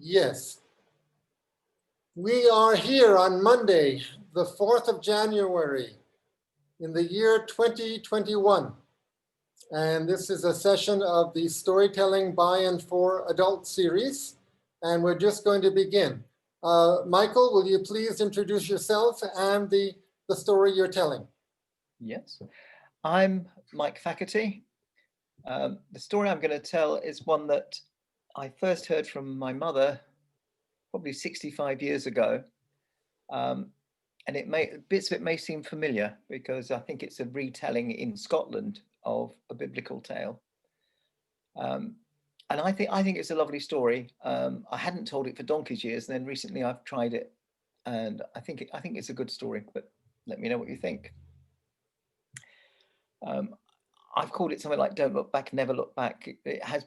Yes. We are here on Monday, the 4th of January, in the year 2021. And this is a session of the Storytelling by and for Adult series. And we're just going to begin. Michael, will you please introduce yourself and the story you're telling? Yes, I'm Mike Facherty. The story I'm going to tell is one that I first heard from my mother probably 65 years ago. And bits of it may seem familiar because I think it's a retelling in Scotland of a biblical tale. And I think it's a lovely story. I hadn't told it for donkey's years, and then recently I've tried it, and I think it's a good story. But let me know what you think. I've called it something like "Don't Look Back, Never Look Back." It has.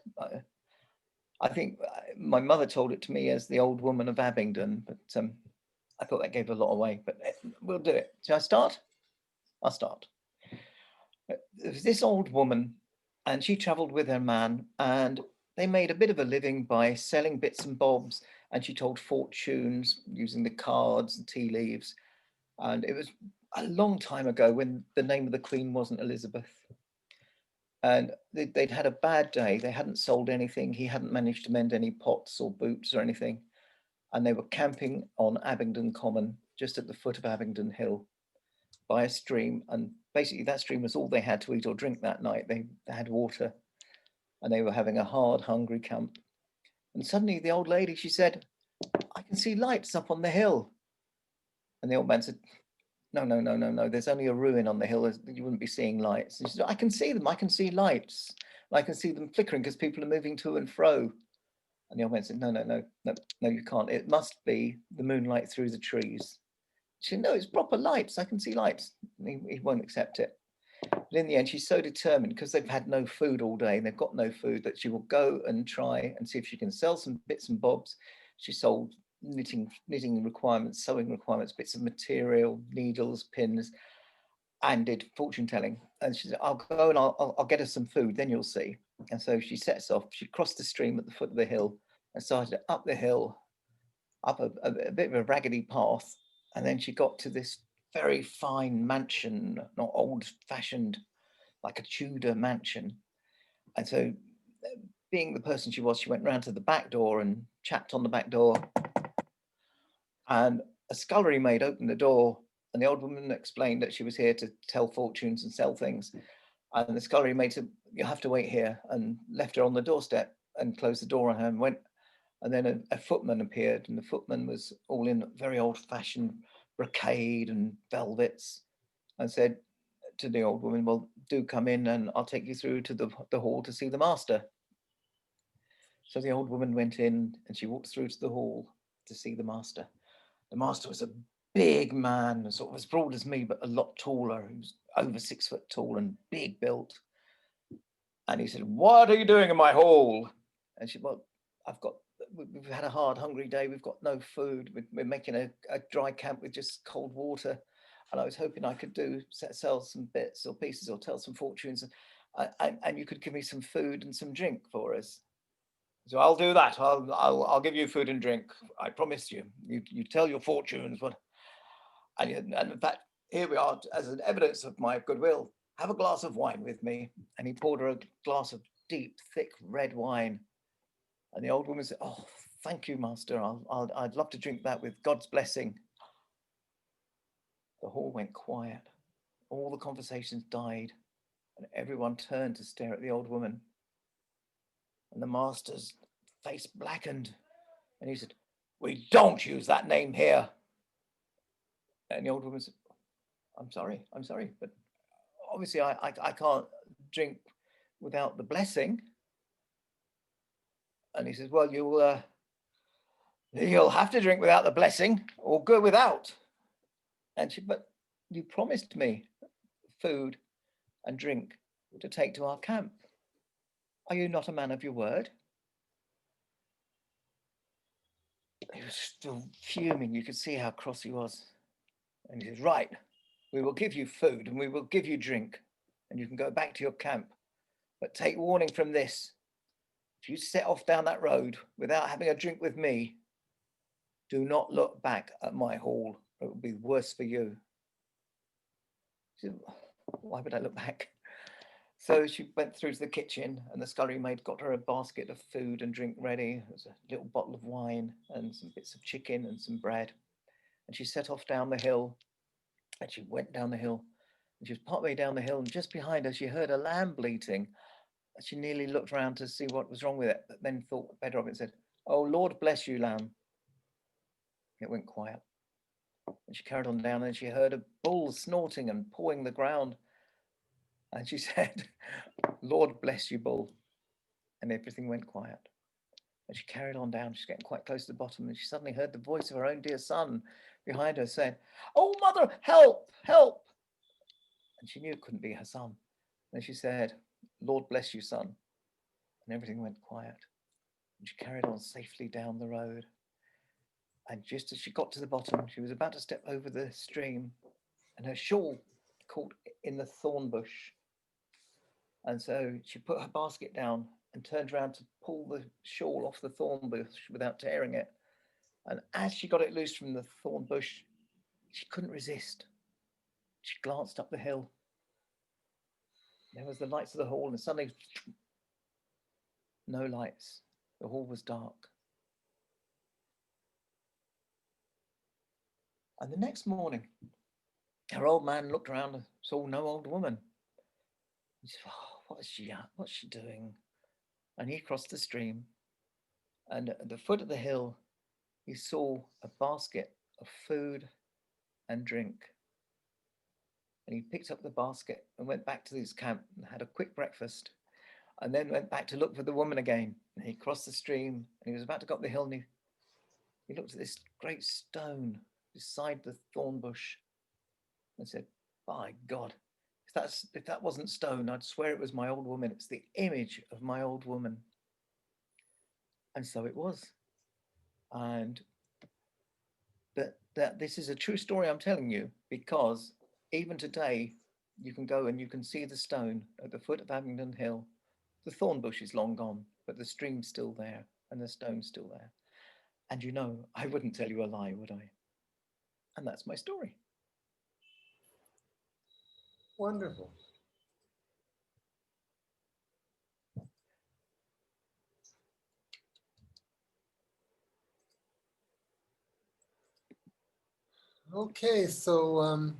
I think my mother told it to me as the old woman of Abingdon, but I thought that gave a lot away. But we'll do it. Shall I start? I'll start. There was this old woman, and she travelled with her man, and they made a bit of a living by selling bits and bobs. And she told fortunes using the cards and tea leaves. And it was a long time ago when the name of the Queen wasn't Elizabeth. And they'd had a bad day. They hadn't sold anything. He hadn't managed to mend any pots or boots or anything. And they were camping on Abingdon Common, just at the foot of Abingdon Hill, by a stream. And basically that stream was all they had to eat or drink that night. They had water, and they were having a hard, hungry camp. And suddenly the old lady, she said, "I can see lights up on the hill." And the old man said, No. There's only a ruin on the hill. You wouldn't be seeing lights. And she said, "I can see them. I can see lights. I can see them flickering because people are moving to and fro." And the old man said, No, you can't. It must be the moonlight through the trees. She said, "No, it's proper lights. I can see lights." And he won't accept it. But in the end, she's so determined because they've had no food all day and they've got no food that she will go and try and see if she can sell some bits and bobs. She sold knitting requirements, sewing requirements, bits of material, needles, pins, and did fortune telling. And she said, "I'll go and I'll get her some food, then you'll see." And so she sets off. She crossed the stream at the foot of the hill and started up the hill, up a bit of a raggedy path. And then she got to this very fine mansion, not old-fashioned, like a Tudor mansion. And so, being the person she was, she went round to the back door and tapped on the back door. And a scullery maid opened the door, and the old woman explained that she was here to tell fortunes and sell things. And the scullery maid said, "You'll have to wait here," and left her on the doorstep and closed the door on her and went. And then a footman appeared, and the footman was all in very old-fashioned brocade and velvets, and said to the old woman, "Well, do come in and I'll take you through to the hall to see the master." So the old woman went in and she walked through to the hall to see the master. The master was a big man, sort of as broad as me, but a lot taller. He was over 6 foot tall and big built. And he said, "What are you doing in my hall?" And she said, "Well, we've had a hard, hungry day. We've got no food. We're making a dry camp with just cold water. And I was hoping I could sell some bits or pieces or tell some fortunes. And you could give me some food and some drink for us." So "I'll do that. I'll give you food and drink. I promise you. You tell your fortunes." And in fact, here we are as an evidence of my goodwill. Have a glass of wine with me. And he poured her a glass of deep, thick red wine. And the old woman said, "Oh, thank you, master. I'd love to drink that with God's blessing." The hall went quiet. All the conversations died, and everyone turned to stare at the old woman. And the master's face blackened, and he said, "We don't use that name here." And the old woman said, I'm sorry, but obviously I can't drink without the blessing." And he says, "Well, you'll have to drink without the blessing or go without." And she, "But you promised me food and drink to take to our camp. Are you not a man of your word?" He was still fuming. You could see how cross he was. And he says, "Right, we will give you food and we will give you drink, and you can go back to your camp. But take warning from this. if you set off down that road without having a drink with me, do not look back at my hall. It will be worse for you. She said, why would I look back? So she went through to the kitchen, and the scullery maid got her a basket of food and drink ready. There was a little bottle of wine and some bits of chicken and some bread. And she set off down the hill, and she went down the hill. And she was partway down the hill, and just behind her, she heard a lamb bleating. She nearly looked around to see what was wrong with it, but then thought better of it and said, "Oh, Lord bless you, lamb." It went quiet. And she carried on down, and she heard a bull snorting and pawing the ground. And she said, "Lord bless you, bull." And everything went quiet. And she carried on down. She's getting quite close to the bottom, and she suddenly heard the voice of her own dear son behind her saying, "Oh, mother, help, help." And she knew it couldn't be her son. And she said, "Lord bless you, son." And everything went quiet. And she carried on safely down the road. And just as she got to the bottom, she was about to step over the stream, and her shawl caught in the thorn bush. And so she put her basket down and turned around to pull the shawl off the thorn bush without tearing it. And as she got it loose from the thorn bush, she couldn't resist. She glanced up the hill. There was the lights of the hall, and suddenly, no lights. The hall was dark. And the next morning, her old man looked around and saw no old woman. He said, "Oh, what's she doing?" And he crossed the stream, and at the foot of the hill, he saw a basket of food and drink. And he picked up the basket and went back to his camp and had a quick breakfast, and then went back to look for the woman again. And he crossed the stream, and he was about to go up the hill, and he looked at this great stone beside the thorn bush and said, "By God, if that wasn't stone, I'd swear it was my old woman. It's the image of my old woman." And so it was. And that this is a true story I'm telling you, because even today you can go and you can see the stone at the foot of Abingdon Hill. The thorn bush is long gone, but the stream's still there and the stone's still there. And you know, I wouldn't tell you a lie, would I? And that's my story. Wonderful. Okay, so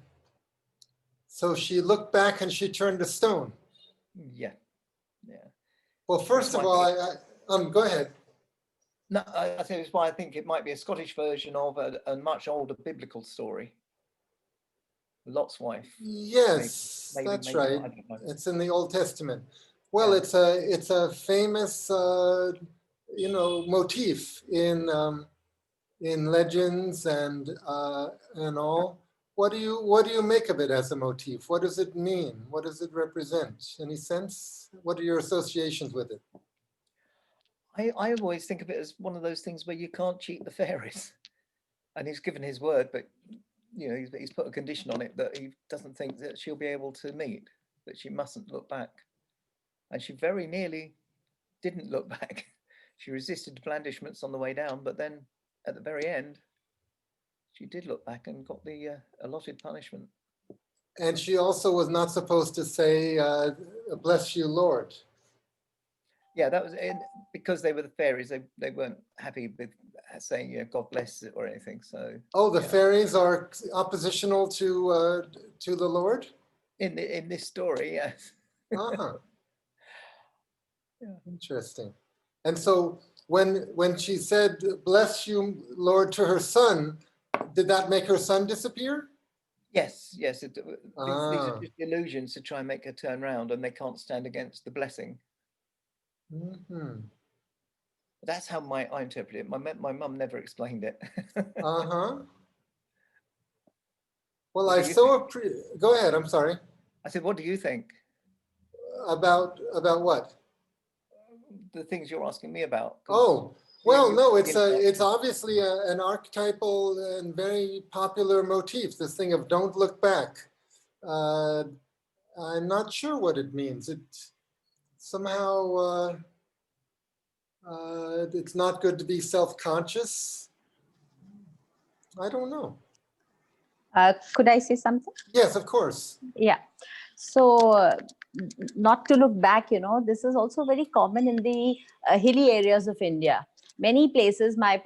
she looked back and she turned to stone. Yeah. Well, first of all, go ahead. No, I think it's why I think it might be a Scottish version of a much older biblical story. Lot's wife. Yes, maybe, that's right. It's in the Old Testament. Well, yeah. It's a famous motif in legends and all. What do you make of it as a motif? What does it mean? What does it represent? Any sense? What are your associations with it? I always think of it as one of those things where you can't cheat the fairies. And he's given his word, but he's put a condition on it that he doesn't think that she'll be able to meet, that she mustn't look back. And she very nearly didn't look back. She resisted blandishments on the way down, but then at the very end, she did look back and got the allotted punishment. And she also was not supposed to say, "Bless you, Lord." Yeah, that was because they were the fairies. They weren't happy with saying, "God bless" or anything. So. Oh, the fairies are oppositional to the Lord? In this story, yes. Uh-huh. Yeah. Interesting. And so when she said, "Bless you, Lord," to her son, did that make her son disappear? Yes. These are just illusions to try and make her turn around, and they can't stand against the blessing. Mm-hmm. That's how I interpret it. My mum never explained it. Uh-huh. Well, go ahead, I'm sorry. I said, what do you think? About what? The things you're asking me about. Oh, well, no, it's obviously an archetypal and very popular motif, this thing of "don't look back." I'm not sure what it means. It somehow, It's not good to be self-conscious. I don't know. Could I say something? Yes, of course. Yeah. So not to look back, this is also very common in the hilly areas of India. Many places, my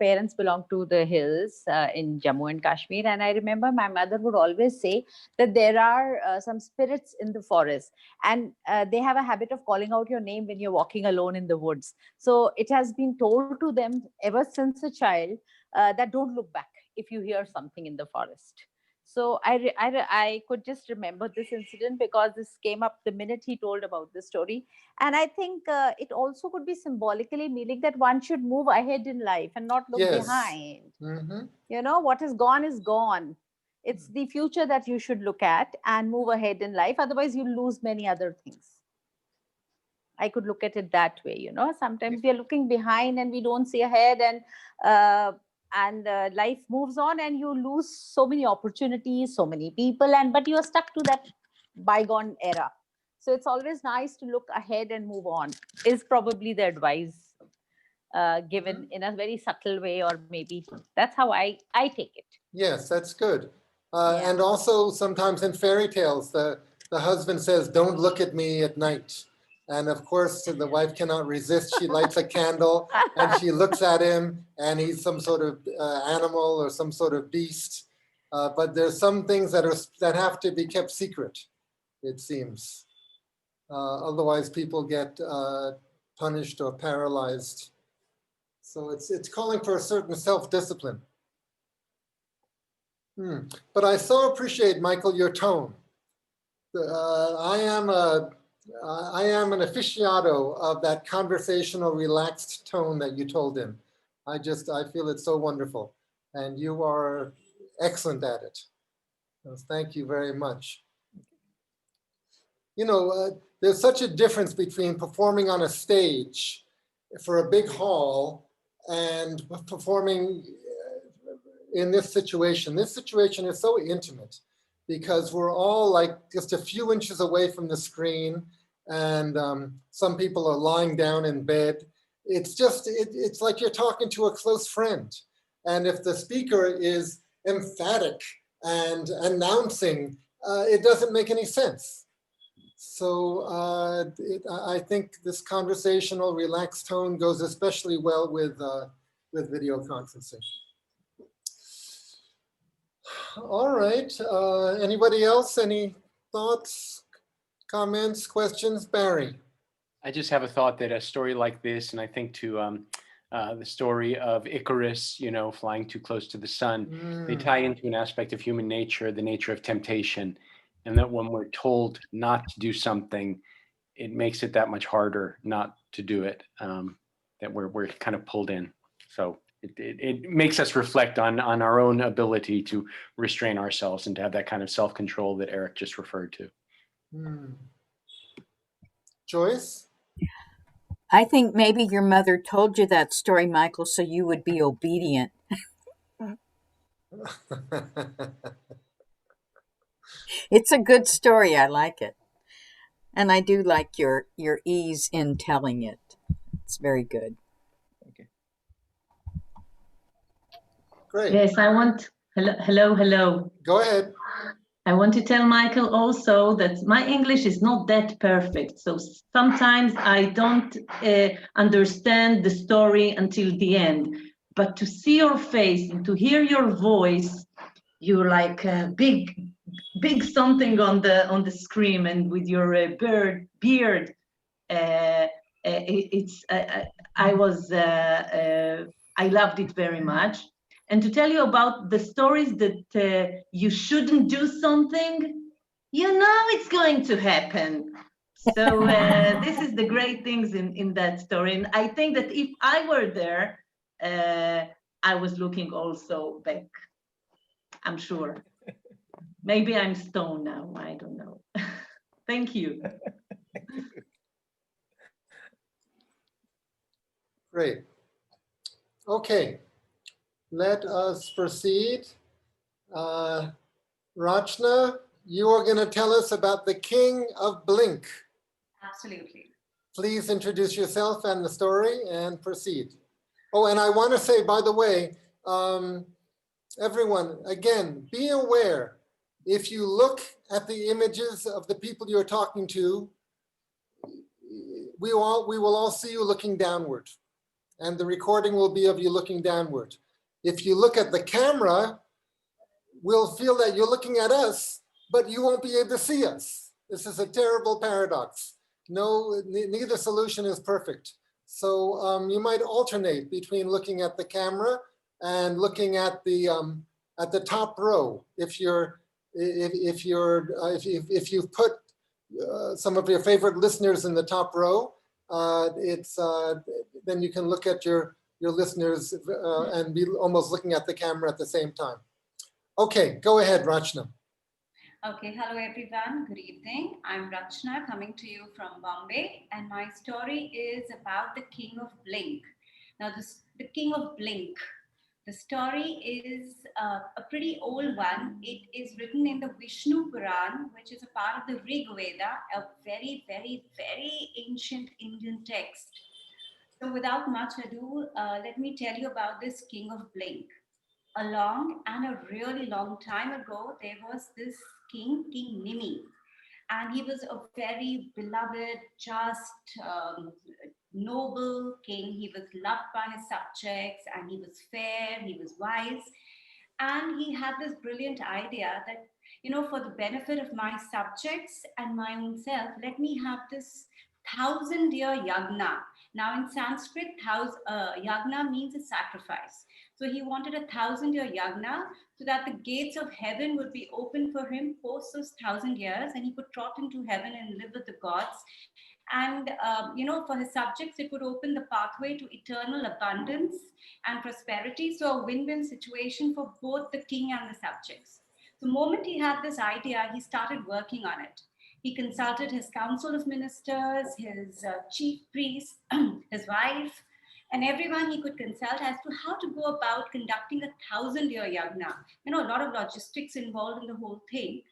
parents belong to the hills in Jammu and Kashmir. And I remember my mother would always say that there are some spirits in the forest, and they have a habit of calling out your name when you're walking alone in the woods. So it has been told to them ever since a child that don't look back if you hear something in the forest. So I could just remember this incident because this came up the minute he told about the story. And I think it also could be symbolically meaning that one should move ahead in life and not look Yes. behind. Mm-hmm. What is gone is gone. It's the future that you should look at and move ahead in life. Otherwise, you'll lose many other things. I could look at it that way. Sometimes we are looking behind and we don't see ahead, and life moves on and you lose so many opportunities, so many people, but you are stuck to that bygone era. So it's always nice to look ahead and move on, is probably the advice given in a very subtle way, or maybe that's how I take it. Yes, that's good. Yeah. And also sometimes in fairy tales, the husband says, "Don't look at me at night." And of course, the wife cannot resist. She lights a candle and she looks at him, and he's some sort of animal or some sort of beast. But there's some things that have to be kept secret, it seems. Otherwise, people get punished or paralyzed. So it's calling for a certain self-discipline. But I so appreciate, Michael, your tone. I am an aficionado of that conversational, relaxed tone that you told him. I feel it's so wonderful, and you are excellent at it. So thank you very much. There's such a difference between performing on a stage for a big hall and performing in this situation. This situation is so intimate because we're all like just a few inches away from the screen, and some people are lying down in bed. It's like you're talking to a close friend. And if the speaker is emphatic and announcing, it doesn't make any sense. So I think this conversational, relaxed tone goes especially well with video conferencing. All right. Anybody else? Any thoughts, comments, questions? Barry? I just have a thought that a story like this, and I think to the story of Icarus, flying too close to the sun, they tie into an aspect of human nature, the nature of temptation, and that when we're told not to do something, it makes it that much harder not to do it, that we're kind of pulled in. So it makes us reflect on our own ability to restrain ourselves and to have that kind of self-control that Eric just referred to. Joyce? I think maybe your mother told you that story, Michael, so you would be obedient. It's a good story. I like it. And I do like your ease in telling it. It's very good. Okay. Great. Yes, hello. Go ahead. I want to tell Michael also that my English is not that perfect. So sometimes I don't understand the story until the end. But to see your face and to hear your voice, you're like a big something on the screen, and with your beard, I loved it very much. And to tell you about the stories that you shouldn't do something, it's going to happen. So this is the great things in that story. And I think that if I were there, I was looking also back. I'm sure. Maybe I'm stoned now. I don't know. Thank you. Great. Okay. Let us proceed. Rachna, you are going to tell us about the King of Blink. Absolutely. please introduce yourself and the story and proceed. Oh, and I want to say, by the way, everyone, again, be aware, if you look at the images of the people you're talking to, we will all see you looking downward, and the recording will be of you looking downward. If you look at the camera, we'll feel that you're looking at us, but you won't be able to see us. This is a terrible paradox. No, neither solution is perfect. So you might alternate between looking at the camera and looking at the top row. If you've put some of your favorite listeners in the top row, then you can look at your listeners and be almost looking at the camera at the same time. Okay, go ahead, Rachna. Okay, hello everyone, good evening. I'm Rachna coming to you from Bombay, and my story is about the King of Blink. Now, the King of Blink, the story is a pretty old one. It is written in the Vishnu Puran, which is a part of the Rig Veda, a very, very, very ancient Indian text. So without much ado, let me tell you about this King of Blink. A long and a really long time ago, there was this king, King Nimi, and he was a very beloved, just, noble king. He was loved by his subjects, and he was fair, he was wise, and he had this brilliant idea that, you know, for the benefit of my subjects and my own self, let me have this 1,000-year yagna. Now in Sanskrit, yagna means a sacrifice. So he wanted a 1,000-year yagna so that the gates of heaven would be open for him post those 1,000 years, and he could trot into heaven and live with the gods. And, you know, for his subjects, it would open the pathway to eternal abundance and prosperity. So a win-win situation for both the king and the subjects. The moment he had this idea, he started working on it. He consulted his council of ministers, his chief priest, his wife, and everyone he could consult as to how to go about conducting a 1,000-year yagna. You know, a lot of logistics involved in the whole thing.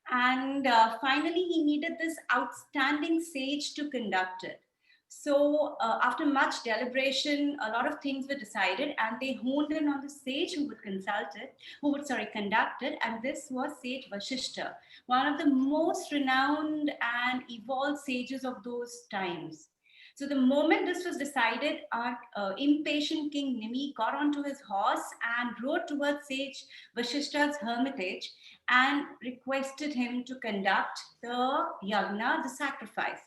And finally, he needed this outstanding sage to conduct it. So after much deliberation, a lot of things were decided, and they honed in on the sage who would conduct it, and this was Sage Vashishta, one of the most renowned and evolved sages of those times. So the moment this was decided, our impatient King Nimi got onto his horse and rode towards Sage Vashishta's hermitage and requested him to conduct the yagna, the sacrifice.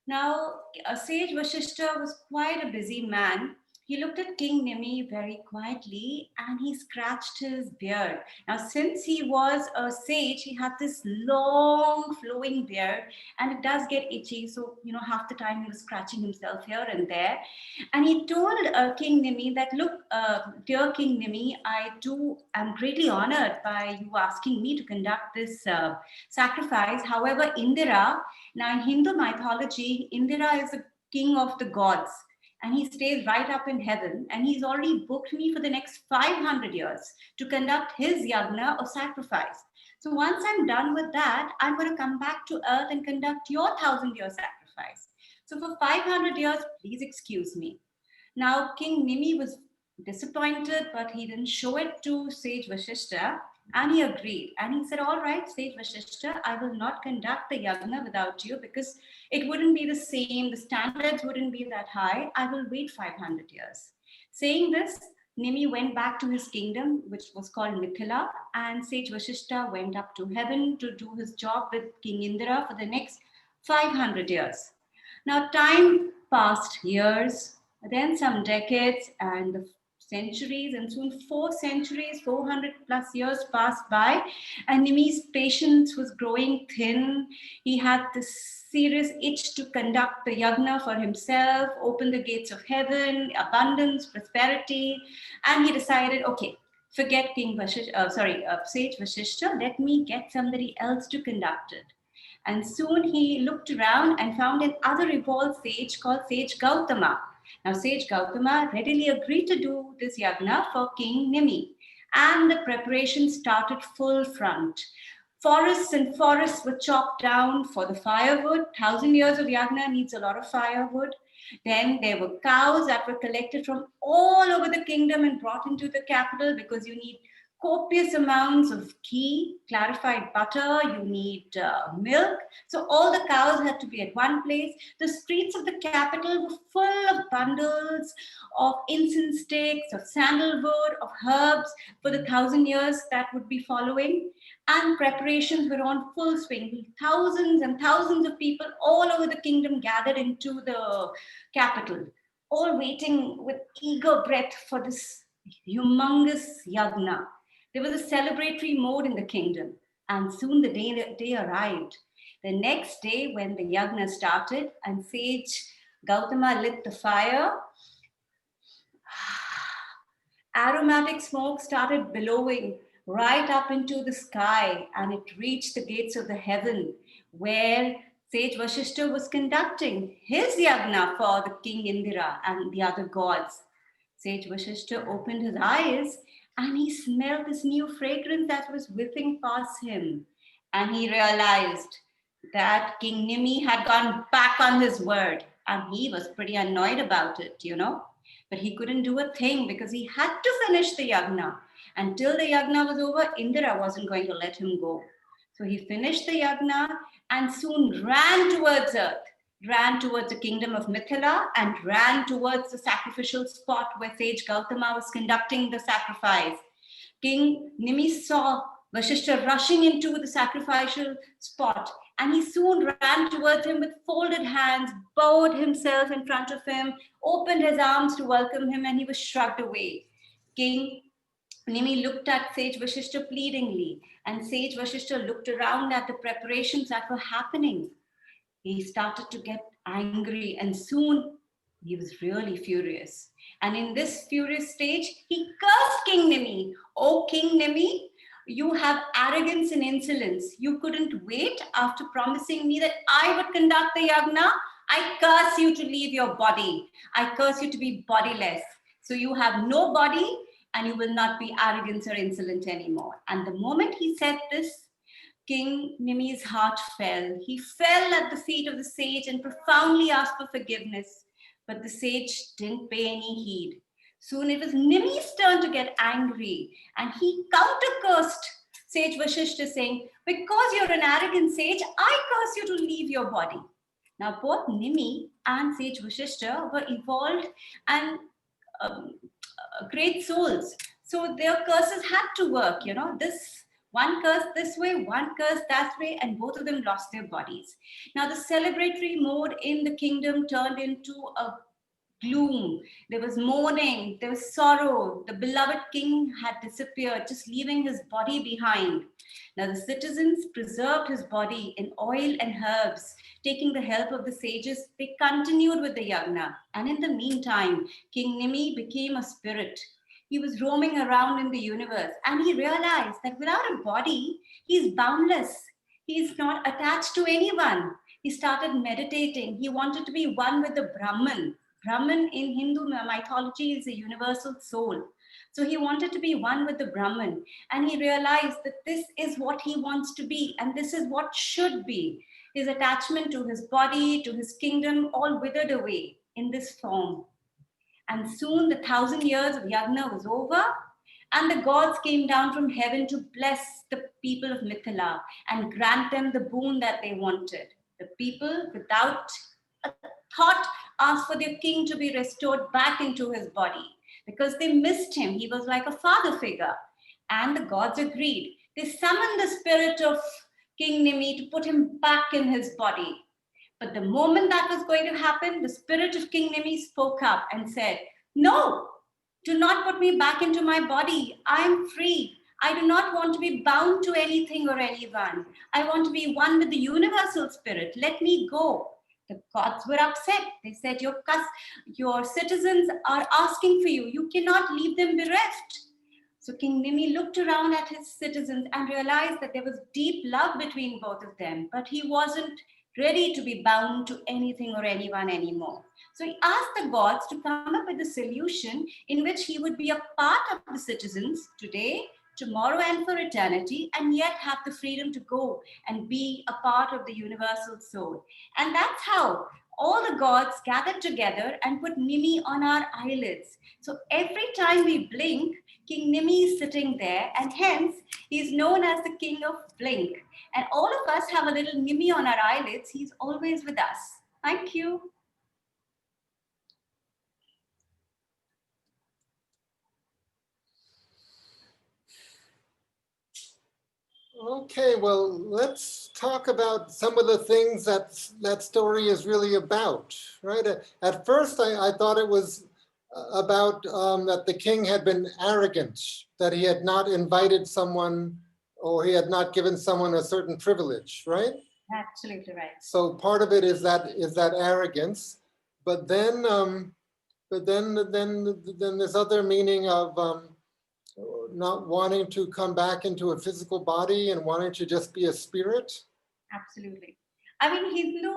Now, Sage Vashishta was quite a busy man. He looked at King Nimi very quietly and he scratched his beard. Now, since he was a sage, he had this long flowing beard and it does get itchy. So, you know, half the time he was scratching himself here and there. And he told King Nimi that, look, dear King Nimi, I'm greatly honored by you asking me to conduct this sacrifice. However, Indira, now in Hindu mythology, Indira is a king of the gods. And he stays right up in heaven, and he's already booked me for the next 500 years to conduct his yagna or sacrifice. So once I'm done with that, I'm going to come back to earth and conduct your 1,000-year sacrifice. So for 500 years, please excuse me. Now, King Nimi was disappointed, but he didn't show it to Sage Vashishta, and he agreed. And he said, all right, Sage Vashishta, I will not conduct the yagna without you because it wouldn't be the same. The standards wouldn't be that high. I will wait 500 years. Saying this, Nimi went back to his kingdom, which was called Mithila, and Sage Vashishta went up to heaven to do his job with King Indra for the next 500 years. Now, time passed years, then some decades, and the centuries, and soon 4 centuries, 400 plus years passed by, and Nimi's patience was growing thin. He had this serious itch to conduct the yagna for himself, open the gates of heaven, abundance, prosperity, and he decided, okay, forget Sage Vashishta, let me get somebody else to conduct it. And soon he looked around and found another evolved sage called Sage Gautama. Now, Sage Gautama readily agreed to do this yagna for King Nimi, and the preparation started full front. Forests and forests were chopped down for the firewood. 1,000 years of yagna needs a lot of firewood. Then there were cows that were collected from all over the kingdom and brought into the capital, because you need copious amounts of ghee, clarified butter, you need milk. So all the cows had to be at one place. The streets of the capital were full of bundles of incense sticks, of sandalwood, of herbs for the 1,000 years that would be following. And preparations were on full swing. Thousands and thousands of people all over the kingdom gathered into the capital, all waiting with eager breath for this humongous yagna. There was a celebratory mode in the kingdom, and soon the day arrived. The next day, when the yagna started and sage Gautama lit the fire, aromatic smoke started billowing right up into the sky, and it reached the gates of the heaven, where Sage Vashishta was conducting his yagna for the King Indira and the other gods. Sage Vashishta opened his eyes, and he smelled this new fragrance that was whipping past him. And he realized that King Nimi had gone back on his word, and he was pretty annoyed about it, you know. But he couldn't do a thing because he had to finish the yagna. Until the yagna was over, Indra wasn't going to let him go. So he finished the yagna and soon ran towards earth, ran towards the kingdom of Mithila, and ran towards the sacrificial spot where Sage Gautama was conducting the sacrifice. King Nimi saw Vashishta rushing into the sacrificial spot, and he soon ran towards him with folded hands, bowed himself in front of him, opened his arms to welcome him, and he was shrugged away. King Nimi looked at Sage Vashishta pleadingly, and Sage Vashishta looked around at the preparations that were happening. He started to get angry, and soon he was really furious. And in this furious stage, he cursed King Nimi. "Oh, King Nimi, you have arrogance and insolence. You couldn't wait after promising me that I would conduct the yagna. I curse you to leave your body. I curse you to be bodiless. So you have no body, and you will not be arrogant or insolent anymore." And the moment he said this, King Nimi's heart fell. He fell at the feet of the sage and profoundly asked for forgiveness. But the sage didn't pay any heed. Soon it was Nimi's turn to get angry, and he counter-cursed Sage Vashishta, saying, "Because you're an arrogant sage, I curse you to leave your body." Now, both Nimi and Sage Vashishta were evolved and great souls. So their curses had to work, you know, this one curse this way, one curse that way, and both of them lost their bodies. Now the celebratory mode in the kingdom turned into a gloom. There was mourning, there was sorrow. The beloved king had disappeared, just leaving his body behind. Now the citizens preserved his body in oil and herbs. Taking the help of the sages, they continued with the yagna. And in the meantime, King Nimi became a spirit. He was roaming around in the universe, and he realized that without a body, he's boundless. He's not attached to anyone. He started meditating. He wanted to be one with the Brahman. Brahman in Hindu mythology is a universal soul. So he wanted to be one with the Brahman, and he realized that this is what he wants to be, and this is what should be. His attachment to his body, to his kingdom, all withered away in this form. And soon the 1,000 years of yagna was over, and the gods came down from heaven to bless the people of Mithila and grant them the boon that they wanted. The people, without a thought, asked for their king to be restored back into his body because they missed him. He was like a father figure. And the gods agreed. They summoned the spirit of King Nimi to put him back in his body. But the moment that was going to happen, the spirit of King Nimi spoke up and said, "No, do not put me back into my body. I am free. I do not want to be bound to anything or anyone. I want to be one with the universal spirit. Let me go." The gods were upset. They said, your citizens are asking for you. You cannot leave them bereft. So King Nimi looked around at his citizens and realized that there was deep love between both of them, but he wasn't ready to be bound to anything or anyone anymore. So he asked the gods to come up with a solution in which he would be a part of the citizens today, tomorrow and for eternity, and yet have the freedom to go and be a part of the universal soul. And that's how all the gods gathered together and put Nimi on our eyelids. So every time we blink, King Nimi is sitting there, and hence he's known as the King of Blink. And all of us have a little Nimi on our eyelids. He's always with us. Thank you. Okay, well, let's talk about some of the things that story is really about, right? At first, I thought it was about that the king had been arrogant, that he had not invited someone or he had not given someone a certain privilege, right? Absolutely right. So part of it is that arrogance, but then this other meaning of not wanting to come back into a physical body and wanting to just be a spirit. Absolutely. I mean, Hindu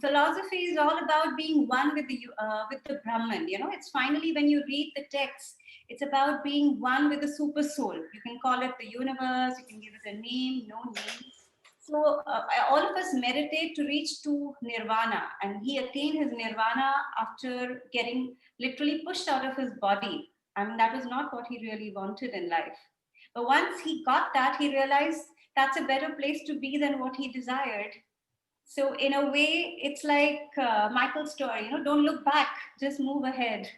philosophy is all about being one with the Brahman. You know, it's finally when you read the text, it's about being one with the super soul. You can call it the universe. You can give it a name, no name. So all of us meditate to reach to nirvana, and he attained his nirvana after getting literally pushed out of his body. I mean, that was not what he really wanted in life. But once he got that, he realized that's a better place to be than what he desired. So in a way, it's like Michael's story, you know, don't look back, just move ahead.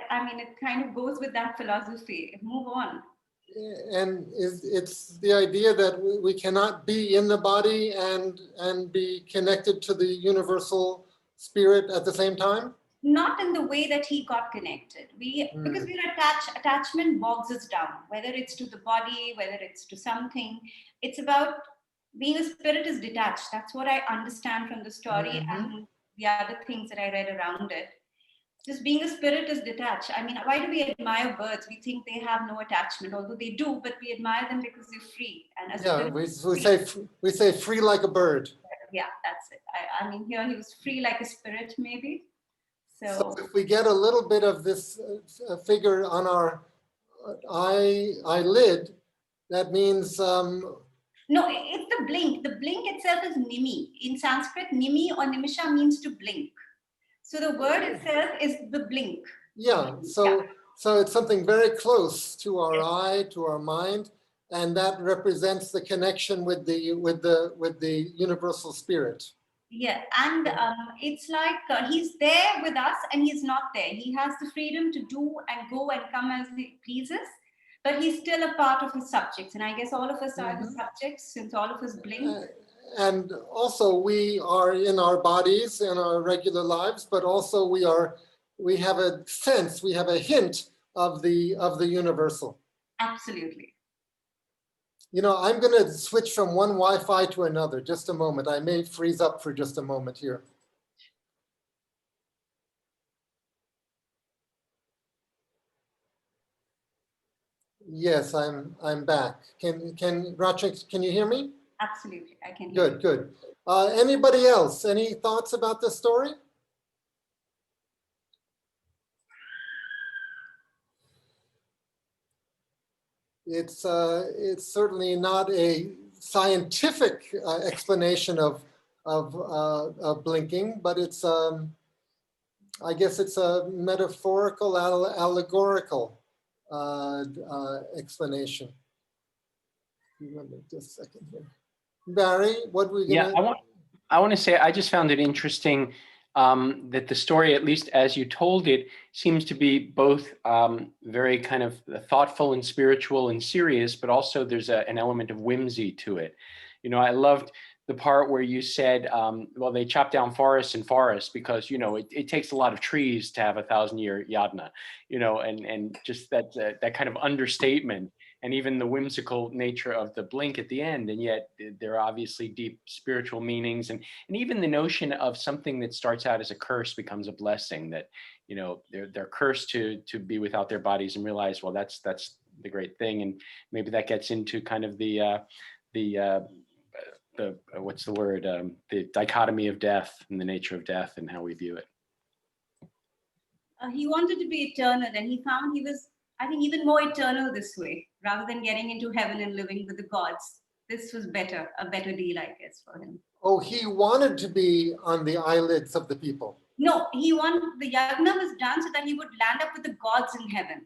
I mean, it kind of goes with that philosophy, move on. And it's the idea that we cannot be in the body and be connected to the universal spirit at the same time? Not in the way that he got connected. Because we're attached, attachment bogs us down, whether it's to the body, whether it's to something. It's about being a spirit is detached. That's what I understand from the story and the other things that I read around it. Just being a spirit is detached. I mean, why do we admire birds? We think they have no attachment, although they do, but we admire them because they're free. And we say free like a bird. Yeah, that's it. I mean, here he was free like a spirit, maybe. So if we get a little bit of this figure on our eyelid, that means no, it's the blink. The blink itself is Nimi. In Sanskrit, Nimi or Nimisha means to blink. So the word itself is the blink. Yeah, so it's something very close to our eye, to our mind, and that represents the connection with the universal spirit. Yeah, and it's like he's there with us and he's not there. He has the freedom to do and go and come as he pleases, but he's still a part of his subjects. And I guess all of us are the subjects since all of us blink. And also we are in our bodies in our regular lives, but also we have a sense, we have a hint of the universal. Absolutely. You know, I'm going to switch from one Wi-Fi to another. Just a moment. I may freeze up for just a moment here. Yes, I'm back. Rachna, can you hear me? Absolutely, I can hear you. Good. Anybody else? Any thoughts about this story? It's certainly not a scientific explanation of blinking, but it's I guess it's a metaphorical, allegorical explanation. Just a second here. Barry, what were you gonna? Yeah, I want to say I just found it interesting that the story, at least as you told it, seems to be both very kind of thoughtful and spiritual and serious, but also there's an element of whimsy to it. You know, I loved the part where you said, well, they chop down forests and forests because, you know, it takes a lot of trees to have 1,000-year yadna, you know, and just that kind of understatement. And even the whimsical nature of the blink at the end, and yet there are obviously deep spiritual meanings, and even the notion of something that starts out as a curse becomes a blessing. That, you know, they're cursed to be without their bodies and realize, well, that's the great thing, and maybe that gets into kind of the what's the word, the dichotomy of death and the nature of death and how we view it. He wanted to be eternal, and he found he was, I think, even more eternal this way. rather than getting into heaven and living with the gods. This was better, a better deal, I guess, for him. Oh, he wanted to be on the eyelids of the people. No, the yagna was done so that he would land up with the gods in heaven,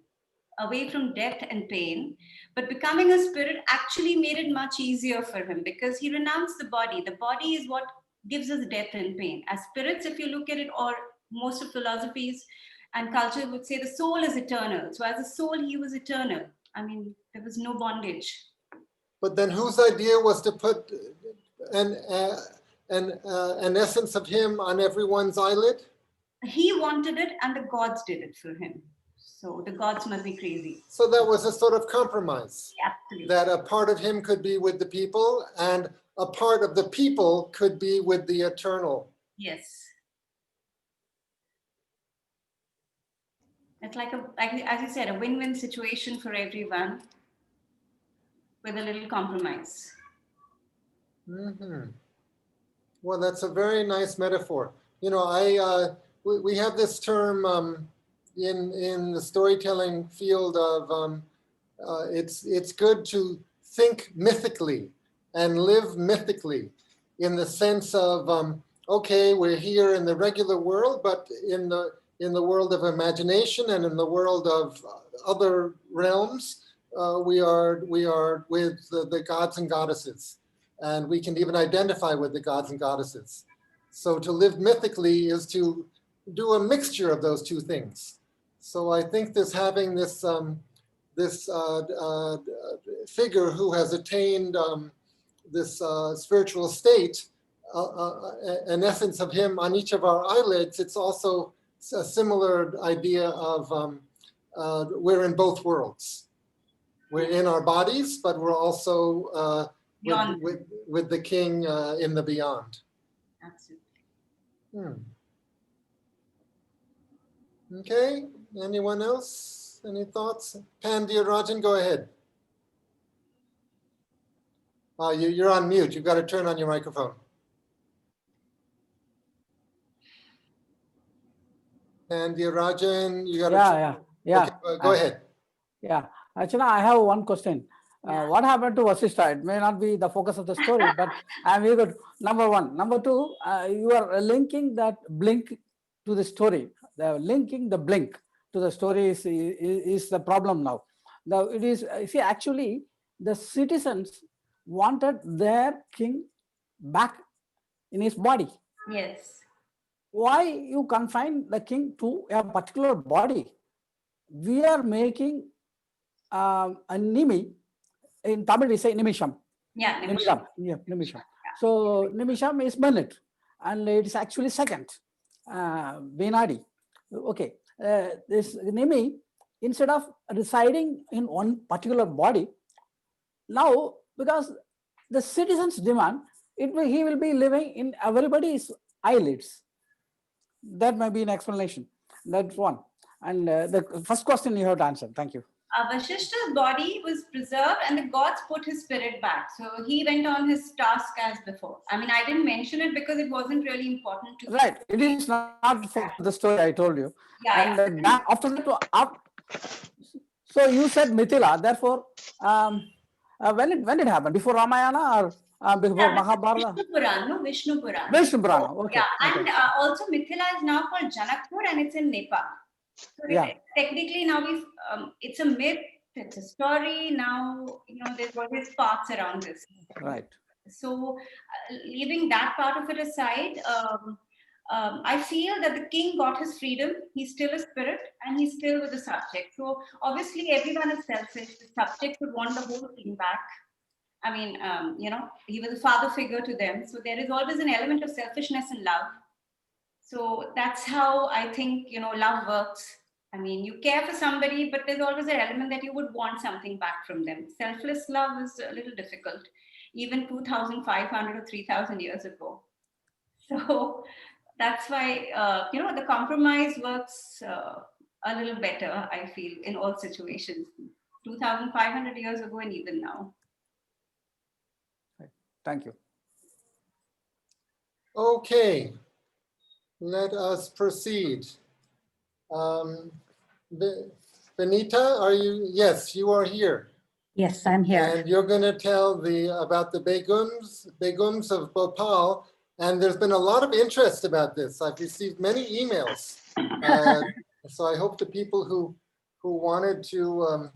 away from death and pain. But becoming a spirit actually made it much easier for him because he renounced the body. The body is what gives us death and pain. As spirits, if you look at it, or most of philosophies and culture would say the soul is eternal. So as a soul, he was eternal. I mean, there was no bondage. But then whose idea was to put an essence of him on everyone's eyelid? He wanted it and the gods did it for him. So the gods must be crazy. So that was a sort of compromise. Absolutely. That a part of him could be with the people and a part of the people could be with the eternal. Yes. It's like as you said, a win-win situation for everyone with a little compromise. Mm-hmm. Well, that's a very nice metaphor. You know, we have this term in the storytelling field of it's good to think mythically and live mythically, in the sense of okay, we're here in the regular world, but in the world of imagination and in the world of other realms, we are with the gods and goddesses, and we can even identify with the gods and goddesses. So to live mythically is to do a mixture of those two things. So I think having this figure who has attained this spiritual state, an essence of him on each of our eyelids, it's also a similar idea of we're in both worlds. We're in our bodies, but we're also with the king in the beyond. Absolutely. Okay, anyone else? Any thoughts? Pandya-Rajan, go ahead. You're on mute. You've got to turn on your microphone. Pandya-Rajan, you got to. Yeah. Okay, go ahead. Yeah, actually, I have one question. What happened to Vasishtha? It may not be the focus of the story, but I'm eager. Number one. Number two, you are linking that blink to the story. Linking the blink to the story is the problem now. Now it is, see, actually, the citizens wanted their king back in his body. Yes. Why you confine the king to a particular body? We are making a nimi. In Tamil we say nimisham. Yeah, nimisham. Yeah, nimisham. So nimisham is minute, and it is actually second. Vinadi. Okay. This nimi, instead of residing in one particular body, now because the citizens demand, he will be living in everybody's eyelids. That may be an explanation. That's one. And the first question you have to answer. Thank you. Vasishtha's body was preserved and the gods put his spirit back. So he went on his task as before. I mean, I didn't mention it because it wasn't really important to. Right. It is not for the story I told you. Yeah. And after that, so you said Mithila. Therefore, when it happened? Before Ramayana or before Mahabharata? Vishnu Purana, no, Vishnu Purana. Vishnu Purana, okay. Yeah, okay. and also Mithila is now called Janakpur and it's in Nepal. So technically now it's a myth, it's a story. Now, there's always parts around this. Right. So leaving that part of it aside, I feel that the king got his freedom. He's still a spirit and he's still with the subject. So obviously everyone is selfish. The subject would want the whole thing back. I mean, he was a father figure to them. So there is always an element of selfishness in love. So that's how I think, love works. I mean, you care for somebody, but there's always an element that you would want something back from them. Selfless love is a little difficult, even 2,500 or 3,000 years ago. So that's why, the compromise works a little better, I feel, in all situations, 2,500 years ago and even now. Thank you. Okay, let us proceed. Vinita, are you? Yes, you are here. Yes, I'm here. And you're going to tell about the Begums of Bhopal. And there's been a lot of interest about this. I've received many emails. So I hope the people who wanted to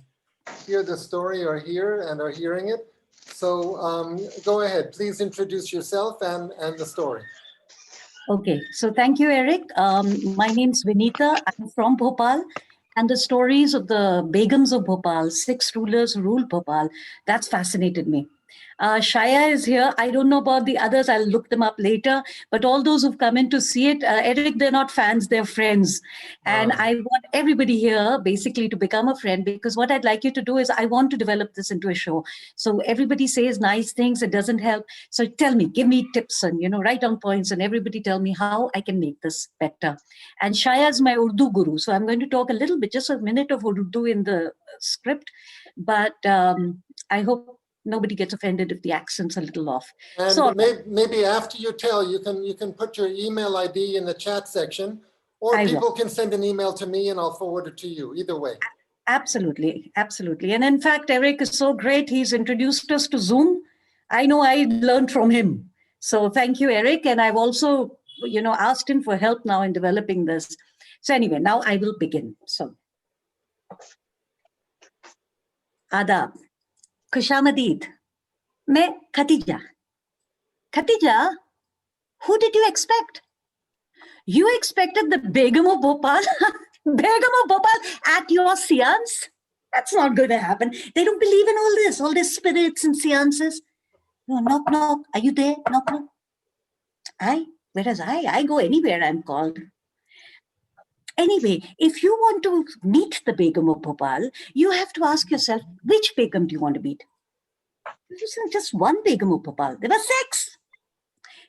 hear the story are here and are hearing it. So go ahead, please introduce yourself and the story. Okay, so thank you, Eric. My name's Vinita. I'm from Bhopal. And the stories of the Begums of Bhopal, 6 rulers who ruled Bhopal, that's fascinated me. Shaya is here. I don't know about the others. I'll look them up later. But all those who've come in to see it, Eric, they're not fans, they're friends. And I want everybody here basically to become a friend, because what I'd like you to do is I want to develop this into a show. So everybody says nice things. It doesn't help. So tell me, give me tips and, write down points and everybody tell me how I can make this better. And Shaya is my Urdu guru. So I'm going to talk a little bit, just a minute of Urdu in the script. But I hope nobody gets offended if the accent's a little off. And so maybe after you tell, you can put your email ID in the chat section, or people can send an email to me and I'll forward it to you. Either way. Absolutely, absolutely. And in fact, Eric is so great. He's introduced us to Zoom. I know I learned from him. So thank you, Eric. And I've also, asked him for help now in developing this. So anyway, now I will begin. So, Adab. Kushamadid. Me Khatija. Khatija, who did you expect? You expected the Begum of Bhopal? Begum of Bhopal at your seance? That's not going to happen. They don't believe in all these spirits and seances. No, knock, knock. Are you there? Knock, knock. Whereas I go anywhere I'm called. Anyway, if you want to meet the Begum of Bhopal, you have to ask yourself, which Begum do you want to meet? There isn't just one Begum of Bhopal. There were 6.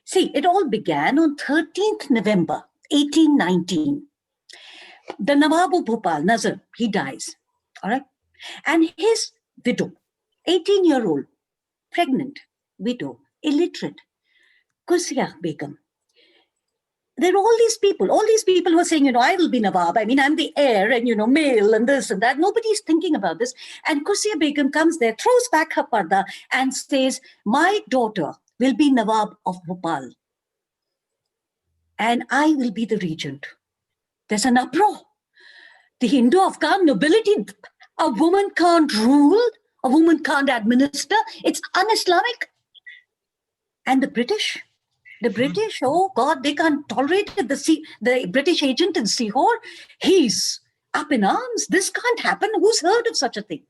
See, it all began on 13th November, 1819. The Nawab of Bhopal, Nazar, he dies. All right. And his widow, 18-year-old, pregnant, widow, illiterate, Kursiya Begum. There are all these people who are saying, I will be Nawab. I mean, I'm the heir and, male and this and that. Nobody's thinking about this. And Kursiya Begum comes there, throws back her parda and says, my daughter will be Nawab of Bhopal. And I will be the regent. There's an uproar. The Indo-Afghan nobility, a woman can't rule, a woman can't administer. It's un-Islamic. And the British, oh God, they can't tolerate it. The British agent in Sihor, he's up in arms. This can't happen. Who's heard of such a thing?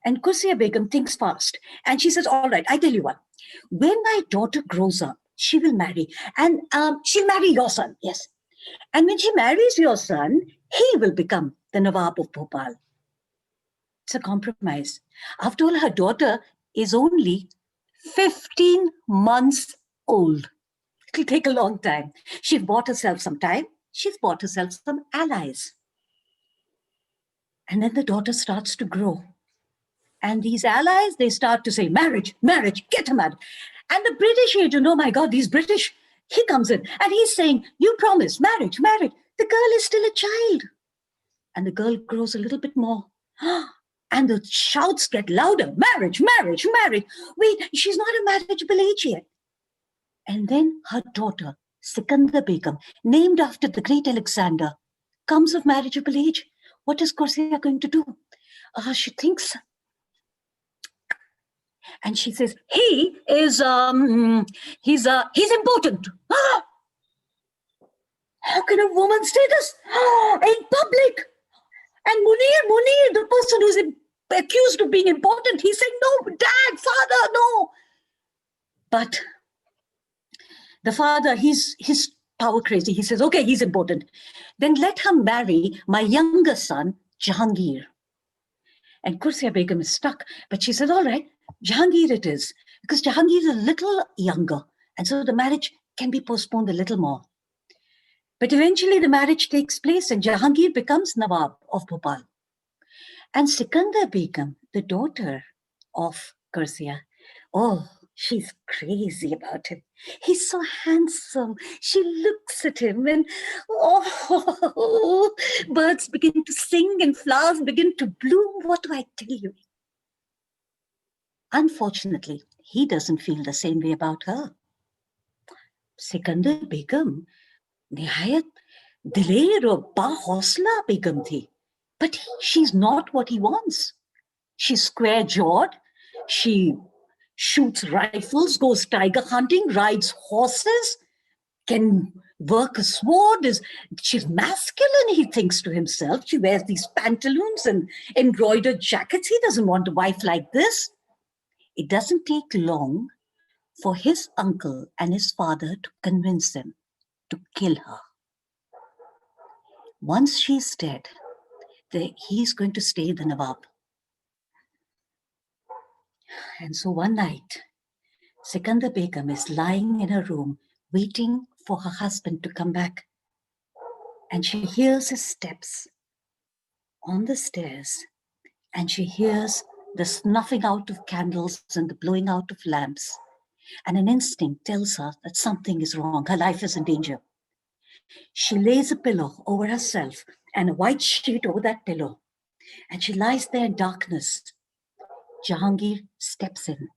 And Kursiya Begum thinks fast. And she says, all right, I tell you what, when my daughter grows up, she will marry. And she'll marry your son, yes. And when she marries your son, he will become the Nawab of Bhopal. It's a compromise. After all, her daughter is only 15 months old. It'll take a long time. She's bought herself some time. She's bought herself some allies. And then the daughter starts to grow. And these allies, they start to say, marriage, get her married. And the British agent, oh my God, these British, he comes in and he's saying, you promise, marriage. The girl is still a child. And the girl grows a little bit more. And the shouts get louder, marriage. Wait, she's not a marriageable age yet. And then her daughter, Sikandar Begum, named after the great Alexander, comes of marriageable age. What is Kursiya going to do? She thinks. And she says, he is, he's important. How can a woman say this? In public. And Munir, the person who's accused of being important, he's saying, no, dad, father, no. But the father, he's power crazy. He says, okay, he's important. Then let her marry my younger son, Jahangir. And Kursiya Begum is stuck. But she says, all right, Jahangir it is. Because Jahangir is a little younger. And so the marriage can be postponed a little more. But eventually the marriage takes place and Jahangir becomes Nawab of Bhopal. And Sikandar Begum, the daughter of Kursiya, oh, she's crazy about him. He's so handsome. She looks at him and, birds begin to sing and flowers begin to bloom. What do I tell you? Unfortunately, he doesn't feel the same way about her. Sikandar बेगम निहायत दिलेर और बाहौसला बेगम थी. But she's not what he wants. She's square-jawed. She shoots rifles, goes tiger hunting, rides horses, can work a sword. She's masculine, he thinks to himself. She wears these pantaloons and embroidered jackets. He doesn't want a wife like this. It doesn't take long for his uncle and his father to convince him to kill her. Once she's dead, he's going to stay the Nawab. And so one night, Sikandar Begum is lying in her room waiting for her husband to come back. And she hears his steps on the stairs, and she hears the snuffing out of candles and the blowing out of lamps. And an instinct tells her that something is wrong. Her life is in danger. She lays a pillow over herself and a white sheet over that pillow. And she lies there in darkness. Jahangir steps in,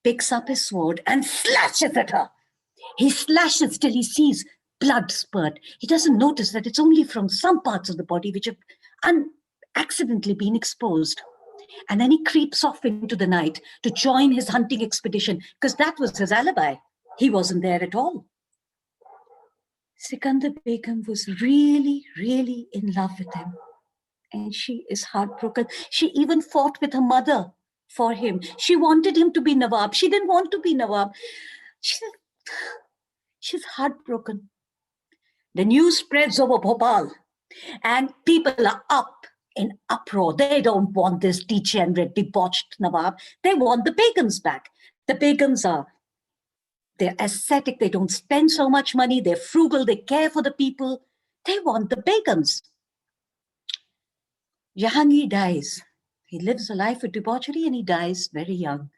picks up his sword and slashes at her. He slashes till he sees blood spurt. He doesn't notice that it's only from some parts of the body which have accidentally been exposed. And then he creeps off into the night to join his hunting expedition, because that was his alibi. He wasn't there at all. Sikandar Begum was really, really in love with him. And she is heartbroken. She even fought with her mother for him. She wanted him to be Nawab. She didn't want to be Nawab. She's heartbroken. The news spreads over Bhopal, and people are up in uproar. They don't want this degenerate, debauched Nawab. They want the Begums back. The Begums they're ascetic. They don't spend so much money. They're frugal. They care for the people. They want the Begums. Jahangir dies. He lives a life of debauchery and he dies very young.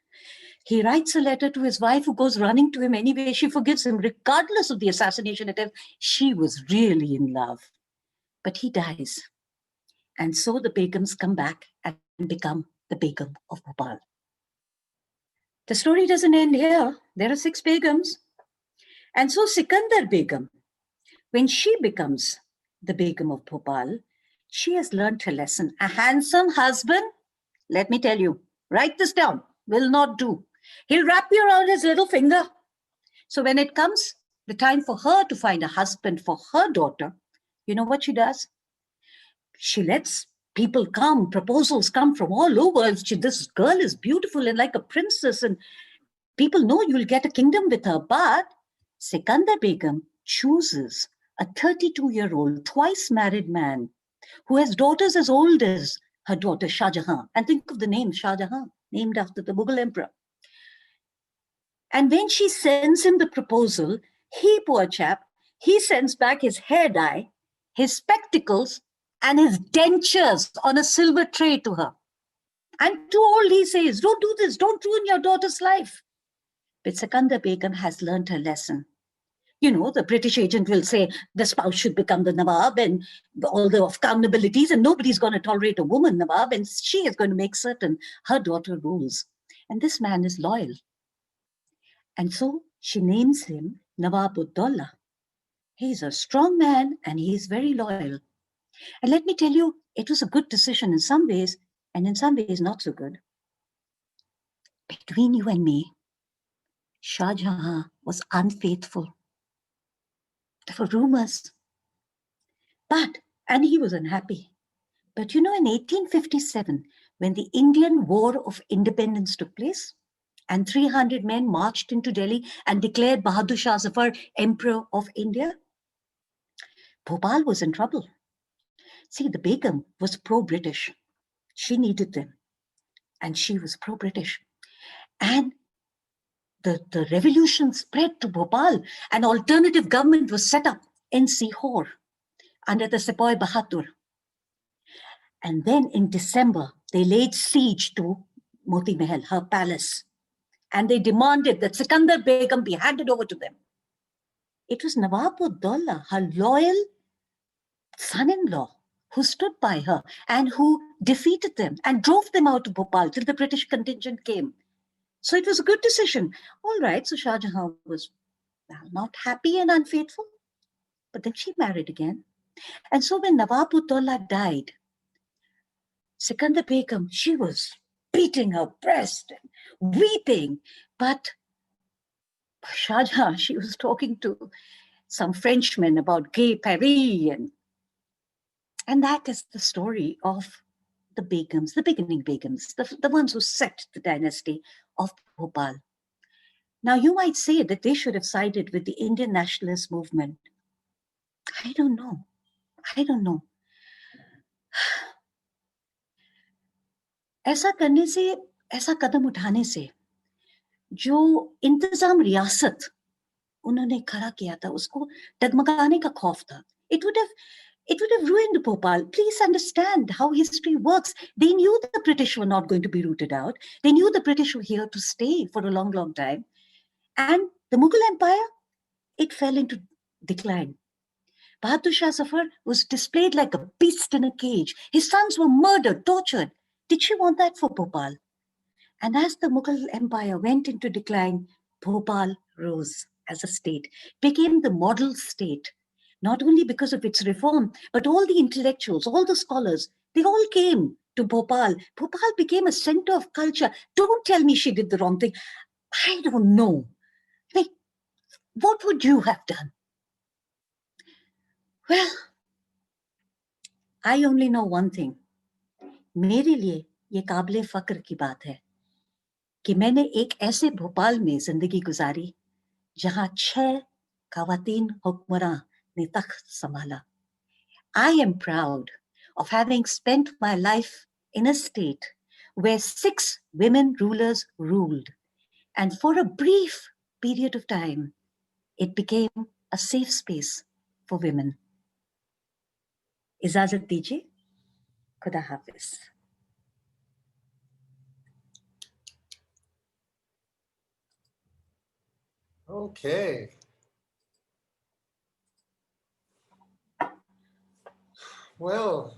He writes a letter to his wife, who goes running to him anyway. She forgives him regardless of the assassination attempt. She was really in love. But he dies. And so the Begums come back and become the Begum of Bhopal. The story doesn't end here. There are 6 Begums. And so Sikandar Begum, when she becomes the Begum of Bhopal, she has learned her lesson. A handsome husband, let me tell you, write this down, will not do. He'll wrap you around his little finger. So when it comes the time for her to find a husband for her daughter, you know what she does? She lets people come, proposals come from all over. This girl is beautiful and like a princess, and people know you'll get a kingdom with her. But Sikandar Begum chooses a 32-year-old, twice married man who has daughters as old as her daughter Shah Jahan. And think of the name Shah Jahan, named after the Mughal emperor. And when she sends him the proposal, he, poor chap, he sends back his hair dye, his spectacles, and his dentures on a silver tray to her. And to all he says, don't do this, don't ruin your daughter's life. But Sikandar Begum has learned her lesson. You know, the British agent will say the spouse should become the Nawab and all the accountabilities, and nobody's going to tolerate a woman Nawab, and she is going to make certain her daughter rules. And this man is loyal. And so she names him Nawab ud-Dawla. He's a strong man and he's very loyal. And let me tell you, it was a good decision in some ways, and in some ways not so good. Between you and me, Shah Jahan was unfaithful. There were rumors. And he was unhappy. But you know, in 1857, when the Indian War of Independence took place, and 300 men marched into Delhi and declared Bahadur Shah Zafar Emperor of India, Bhopal was in trouble. See, the Begum was pro-British. She needed them. And she was pro-British. And the revolution spread to Bhopal. An alternative government was set up in Sihor under the Sepoy Bahadur. And then in December, they laid siege to Moti Mahal, her palace. And they demanded that Sikandar Begum be handed over to them. It was Nawab ud-Dawla, her loyal son-in-law, who stood by her and who defeated them and drove them out of Bhopal till the British contingent came. So it was a good decision. All right, so Shah Jahan was not happy and unfaithful, but then she married again. And so when Nawab Utullah died, Sikandar Begum, she was beating her breast and weeping. But Shah Jahan, she was talking to some Frenchmen about gay Paris. And that is the story of the Begums, the beginning Begums, the ones who set the dynasty of Bhopal. Now, you might say that they should have sided with the Indian nationalist movement. I don't know. I don't know. ऐसा करने से, ऐसा कदम उठाने से जो इंतजाम रियासत उन्होंने खड़ा किया था, उसको डगमगाने का खौफ था. It would have ruined Bhopal. Please understand how history works. They knew the British were not going to be rooted out. They knew the British were here to stay for a long, long time. And the Mughal Empire, it fell into decline. Bahadur Shah Zafar was displayed like a beast in a cage. His sons were murdered, tortured. Did she want that for Bhopal? And as the Mughal Empire went into decline, Bhopal rose as a state, became the model state, not only because of its reform, but all the intellectuals, all the scholars, they all came to Bhopal. Bhopal became a center of culture. Don't tell me she did the wrong thing. I don't know. Like, what would you have done? Well, I only know one thing. मेरे लिए ये काबिले फक्र की बात है कि मैंने एक ऐसे भोपाल में जिंदगी गुजारी जहां 6 खवातीन हुक्मरां ने तख्त संभाला. I am proud of having spent my life in a state where 6 women rulers ruled, and for a brief period of time, it became a safe space for women. इजाजत दीजिए. खुदा हाफिज. Okay. Well,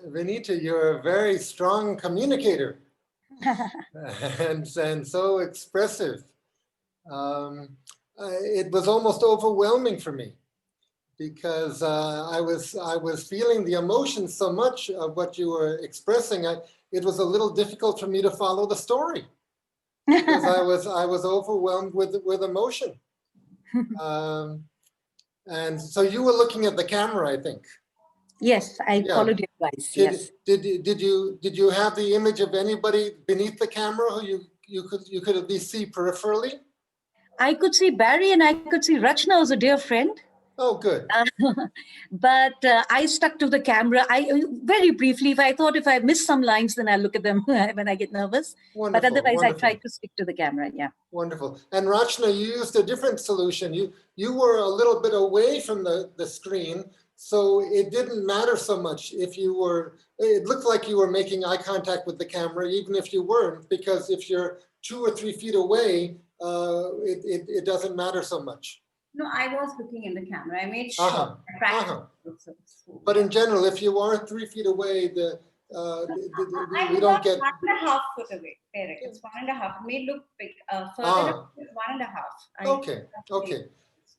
Vinita, you're a very strong communicator and so expressive. It was almost overwhelming for me because I was feeling the emotion so much of what you were expressing. It was a little difficult for me to follow the story because I was overwhelmed with emotion. And so you were looking at the camera, I think. Yes, I followed your advice. Yes. Did you have the image of anybody beneath the camera who you could at least see peripherally? I could see Barry and I could see Rachna was a dear friend. Oh, good. But I stuck to the camera. I very briefly, if I miss some lines, then I'll look at them when I get nervous. Wonderful, but otherwise, wonderful. I tried to stick to the camera. Yeah. Wonderful. And Rachna, you used a different solution. You were a little bit away from the screen, so it didn't matter so much if you were. It looked like you were making eye contact with the camera, even if you weren't, because if you're 2 or 3 feet away, it doesn't matter so much. No, I was looking in the camera. I made sure. But in general, if you are 3 feet away, we don't get 1.5 foot away. Derek. It's 1.5. It may look big. Further, it's 1.5.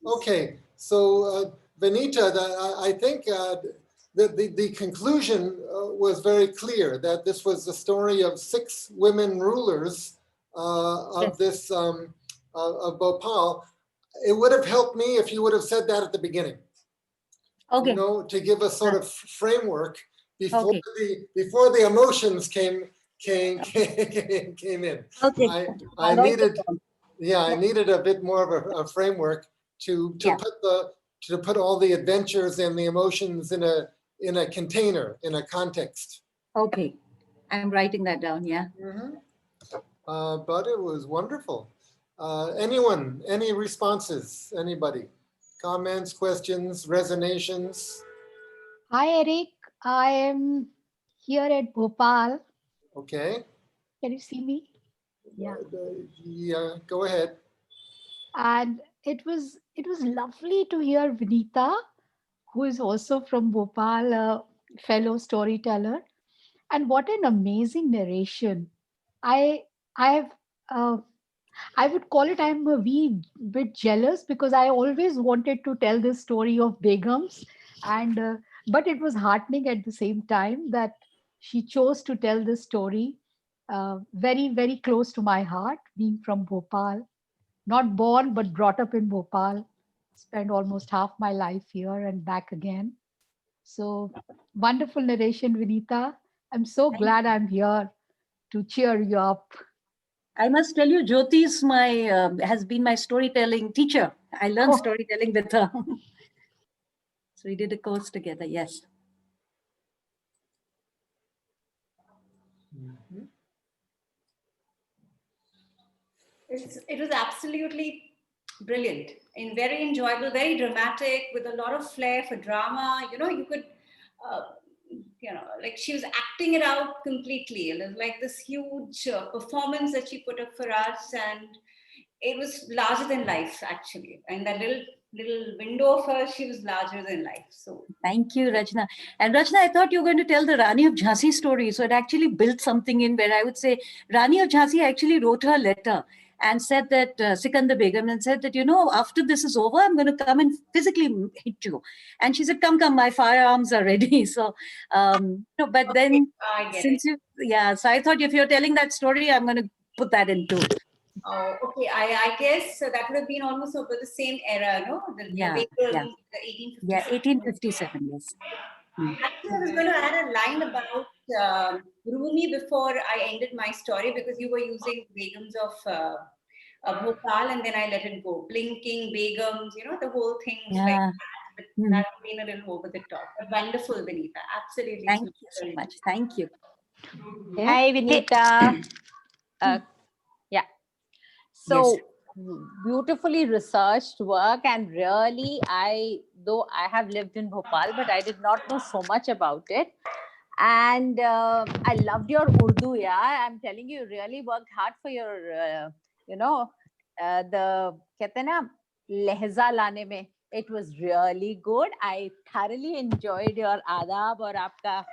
Okay. So Vinita, I think the conclusion was very clear that this was the story of 6 women rulers of this of Bhopal. It would have helped me if you would have said that at the beginning. Okay. You know, to give a sort of framework before the emotions came in. Okay. I needed a bit more of a framework to put all the adventures and the emotions in a container, in a context. Okay. I'm writing that down, yeah. Mm-hmm. But it was wonderful. Anyone, any responses? Anybody? Comments, questions, resonations? Hi, Eric. I am here at Bhopal. Okay. Can you see me? Yeah. Yeah, go ahead. And it was lovely to hear Vinita, who is also from Bhopal, a fellow storyteller. And what an amazing narration. I have I would call it I'm a wee bit jealous because I always wanted to tell this story of Begums, and but it was heartening at the same time that she chose to tell this story. Very, very close to my heart, being from Bhopal, not born but brought up in Bhopal. Spent almost half my life here and back again. So wonderful narration, Vinita. I'm so glad I'm here to cheer you up. I must tell you, Jyoti is has been my storytelling teacher. I learned storytelling with her. So we did a course together. Yes. It was absolutely brilliant and very enjoyable, very dramatic, with a lot of flair for drama. You could, uh, like she was acting it out completely. It was like this huge performance that she put up for us, and it was larger than life, actually. And that little window of her, she was larger than life. So thank you, Rachna. And Rachna, I thought you were going to tell the Rani of Jhansi story. So it actually built something in where I would say Rani of Jhansi actually wrote her letter and said that Sikandar Begum, and said that, after this is over, I'm going to come and physically hit you. And she said, come, my firearms are ready. So, but then since so I thought if you're telling that story, I'm going to put that in too. Oh, okay. I guess that would have been almost over the same era, no? The 1857. Yeah, 1857, yes. Actually, I was going to add a line about Rumi before I ended my story, because you were using Begums of Bhopal, and then I let it go. Blinking Begums, the whole thing was like that. But that would have been a little over the top. But wonderful, Vinita. Absolutely. Thank you so much. Thank you. Hi, Vinita. Yeah. So beautifully researched work, and really, though I have lived in Bhopal, but I did not know so much about it. And I loved your Urdu. Yeah, I'm telling you, really worked hard for your, the कहते हैं ना लहजा लाने में. It was really good. I thoroughly enjoyed your adab और आपका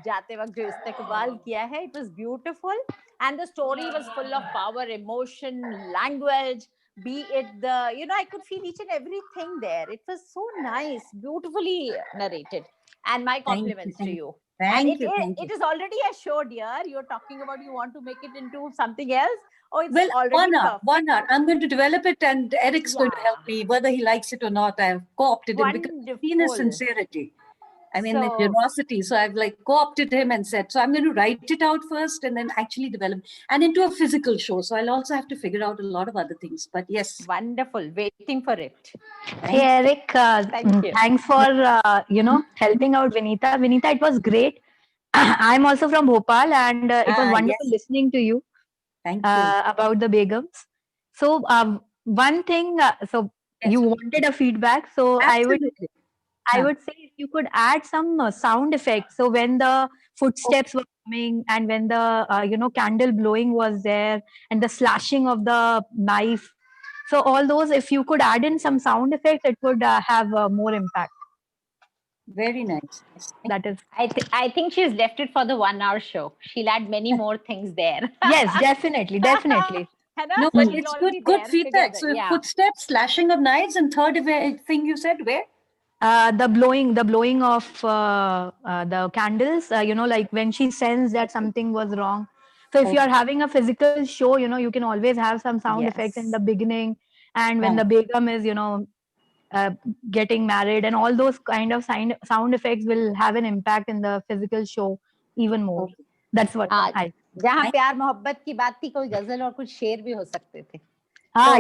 जाते वक्त जो इस्तेकबाल किया है. It was beautiful, and the story was full of power, emotion, language. Be it I could feel each and everything there. It was so nice, beautifully narrated. And my compliments to you. Thank you. It is already a show, dear. You're talking about you want to make it into something else. Oh, it's well, already why not? I'm going to develop it, and Eric's going to help me, whether he likes it or not. I've co-opted him because I've seen his sincerity. I mean, the generosity. So I've co-opted him and said, so I'm going to write it out first and then actually develop and into a physical show. So I'll also have to figure out a lot of other things. But yes. Wonderful. Waiting for it. Hey, Eric, thanks for, helping out Vinita. Vinita, it was great. I'm also from Bhopal, and it was wonderful listening to you. Thank you. About the Begums. So one thing, you wanted a feedback. So absolutely. I would say if you could add some sound effects. So when the footsteps were coming, and when the candle blowing was there, and the slashing of the knife. So all those, if you could add in some sound effects, it would have more impact. Very nice. That is. I think she's left it for the 1 hour show. She'll add many more things there. Yes, definitely. No, but it's good feedback. So footsteps, slashing of knives, and third thing you said, where? The blowing of the candles, like when she sensed that something was wrong. So if you are having a physical show, you can always have some sound effects in the beginning, and when the Begum is, getting married, and all those kind of sound effects will have an impact in the physical show even more. That's what I. जहाँ प्यार मोहब्बत की बात थी, कोई गजल और कुछ शेर भी हो सकते थे.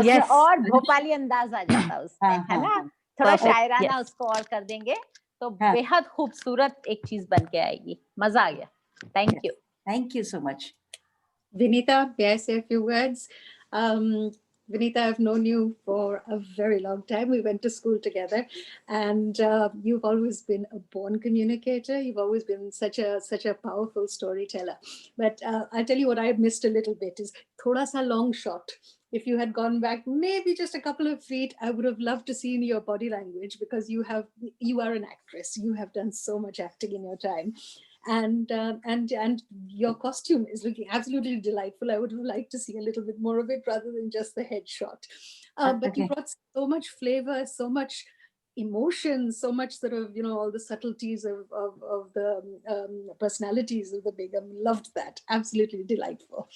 Yes. और भोपाली अंदाज आ जाता उसमें, है ना? थोड़ा शायराना उसको और कर देंगे तो बेहद खूबसूरत एक चीज बन के आएगी. मजा आ गया. Thank you. Thank you so much. Vinita, may I say a few words? Vinita, I've known you for a very long time. We went to school together, and you've always been a born communicator. You've always been such a powerful storyteller. But I'll tell you what I missed a little bit is thoda sa long shot. If you had gone back maybe just a couple of feet, I would have loved to see your body language, because you are an actress. You have done so much acting in your time. and your costume is looking absolutely delightful. I would have liked to see a little bit more of it rather than just the headshot. But you Okay. brought so much flavor, so much emotion, so much sort of, all the subtleties of the personalities of the Begum. Loved that. Absolutely delightful.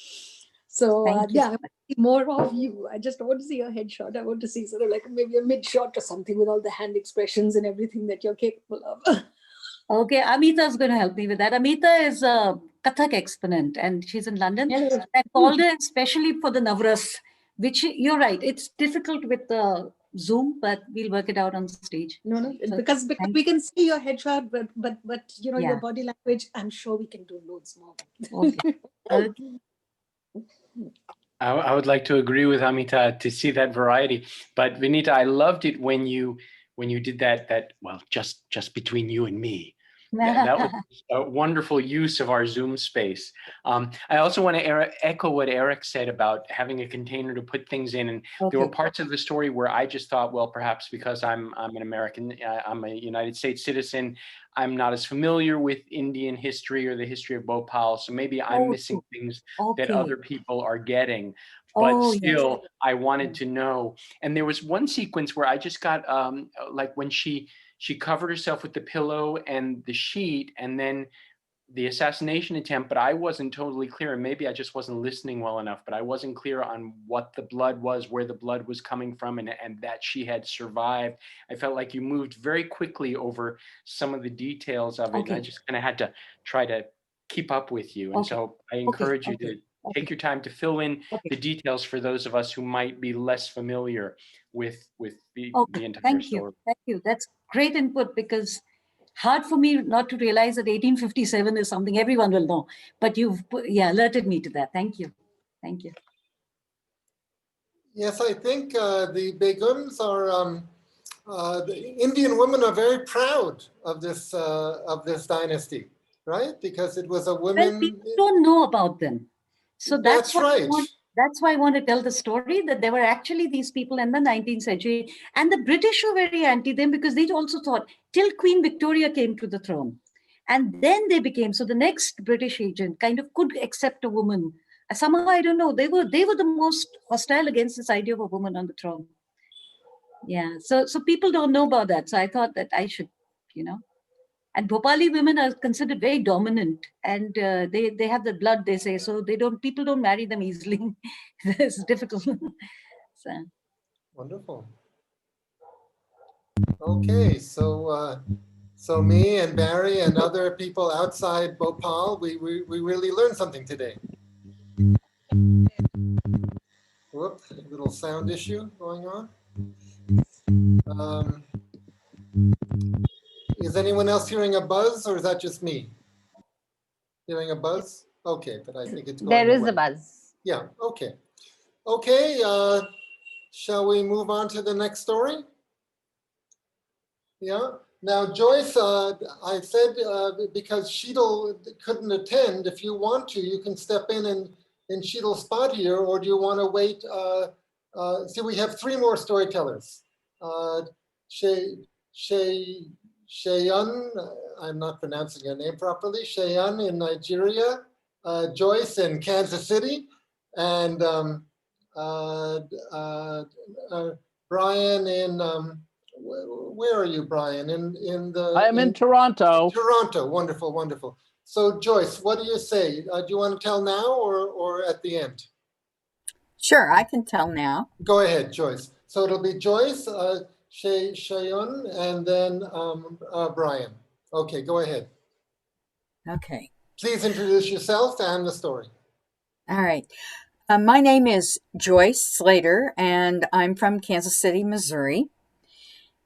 So Thank you. yeah, I want to see more of you. I just don't want to see a headshot. I want to see sort of like maybe a mid shot or something with all the hand expressions and everything that you're capable of. Okay, Amita is going to help me with that. Amita is a Kathak exponent and she's in London. Hello. I called her especially for the Navras, which you're right, it's difficult with the Zoom, but we'll work it out on stage. No, So, because thank we can see your headshot, but your Yeah. body language, I'm sure we can do loads more. Okay. Okay. I would like to agree with Amita to see that variety. But Vinita, I loved it when you did that well, just between you and me. That was a wonderful use of our Zoom space. I also want to echo what Eric said about having a container to put things in. And there were Okay. parts of the story where I just thought, well, perhaps because I'm an American, I'm a United States citizen, I'm not as familiar with Indian history or the history of Bhopal. So maybe I'm missing things that Okay. other people are getting. But Oh, yes. still, I wanted to know. And there was one sequence where I just got like when she covered herself with the pillow and the sheet, and then the assassination attempt, but I wasn't totally clear. And maybe I just wasn't listening well enough, but I wasn't clear on what the blood was, where the blood was coming from, and that she had survived. I felt like you moved very quickly over some of the details of it. Okay. And I just kind of had to try to keep up with you. And Okay. so I Okay. encourage you to Okay. take your time to fill in Okay. the details for those of us who might be less familiar with the Okay. entire Thank story. you. Thank you. That's great input because hard for me not to realize that 1857 is something everyone will know. But you've alerted me to that. Thank you. Thank you. Yes, I think the Begums are, the Indian women are very proud of this dynasty, right? Because it was a Well, woman. people don't know about them. So That's right. That's why I want to tell the story that there were actually these people in the 19th century, and the British were very anti them because they also thought till Queen Victoria came to the throne. And then they became, so the next British agent kind of could accept a woman. Somehow, I don't know, they were the most hostile against this idea of a woman on the throne. Yeah, so people don't know about that. So I thought that I should, And Bhopali women are considered very dominant, and they have the blood, they say, so people don't marry them easily. It's difficult. So. Wonderful. Okay, so me and Barry and other people outside Bhopal, we really learned something today. Whoop, a little sound issue going on. Is anyone else hearing a buzz, or is that just me? Hearing a buzz? Okay, but I think it's going There is away. a buzz. Yeah, okay. Okay, shall we move on to the next story? Yeah. Now, Joyce, I said because Sheetal couldn't attend, if you want to, you can step in Sheetal's spot here, or do you want to wait? See, we have three more storytellers. Sheyun, I'm not pronouncing her name properly, Sheyun in Nigeria, Joyce in Kansas City, and Brian in, where are you, Brian? I am in Toronto. Toronto, wonderful, wonderful. So Joyce, what do you say? Do you want to tell now or at the end? Sure, I can tell now. Go ahead, Joyce. So it'll be Joyce, Sheyun, and then Brian. Okay, go ahead. Okay. Please introduce yourself and the story. All right. My name is Joyce Slater, and I'm from Kansas City, Missouri.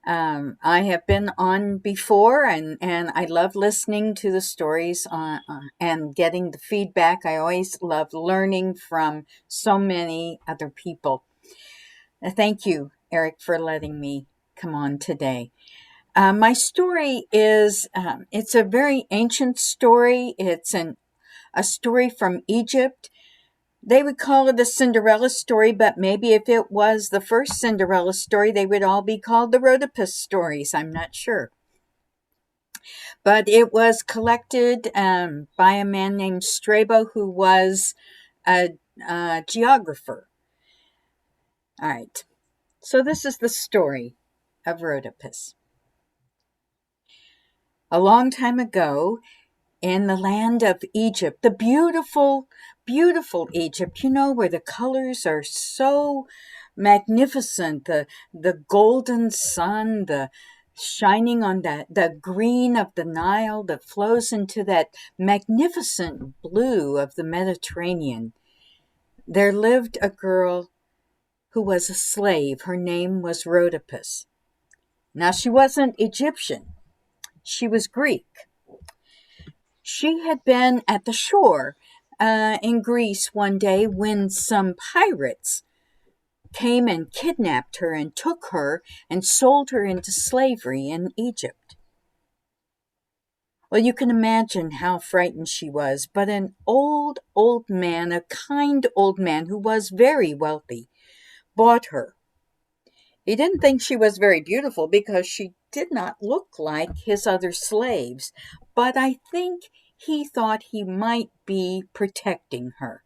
I have been on before, and I love listening to the stories and getting the feedback. I always love learning from so many other people. Thank you, Eric, for letting me come on today. My story is, it's a very ancient story. It's a story from Egypt. They would call it a Cinderella story, but maybe if it was the first Cinderella story, they would all be called the Rhodopus stories. I'm not sure. But it was collected by a man named Strabo, who was a geographer. All right. So this is the story of Rhodopis. A long time ago, in the land of Egypt, the beautiful, beautiful Egypt, where the colors are so magnificent, the golden sun, the shining on the green of the Nile that flows into that magnificent blue of the Mediterranean. There lived a girl who was a slave. Her name was Rhodopis. Now, she wasn't Egyptian. She was Greek. She had been at the shore in Greece one day when some pirates came and kidnapped her and took her and sold her into slavery in Egypt. Well, you can imagine how frightened she was, but an old man, a kind old man who was very wealthy, bought her. He didn't think she was very beautiful because she did not look like his other slaves, but I think he thought he might be protecting her.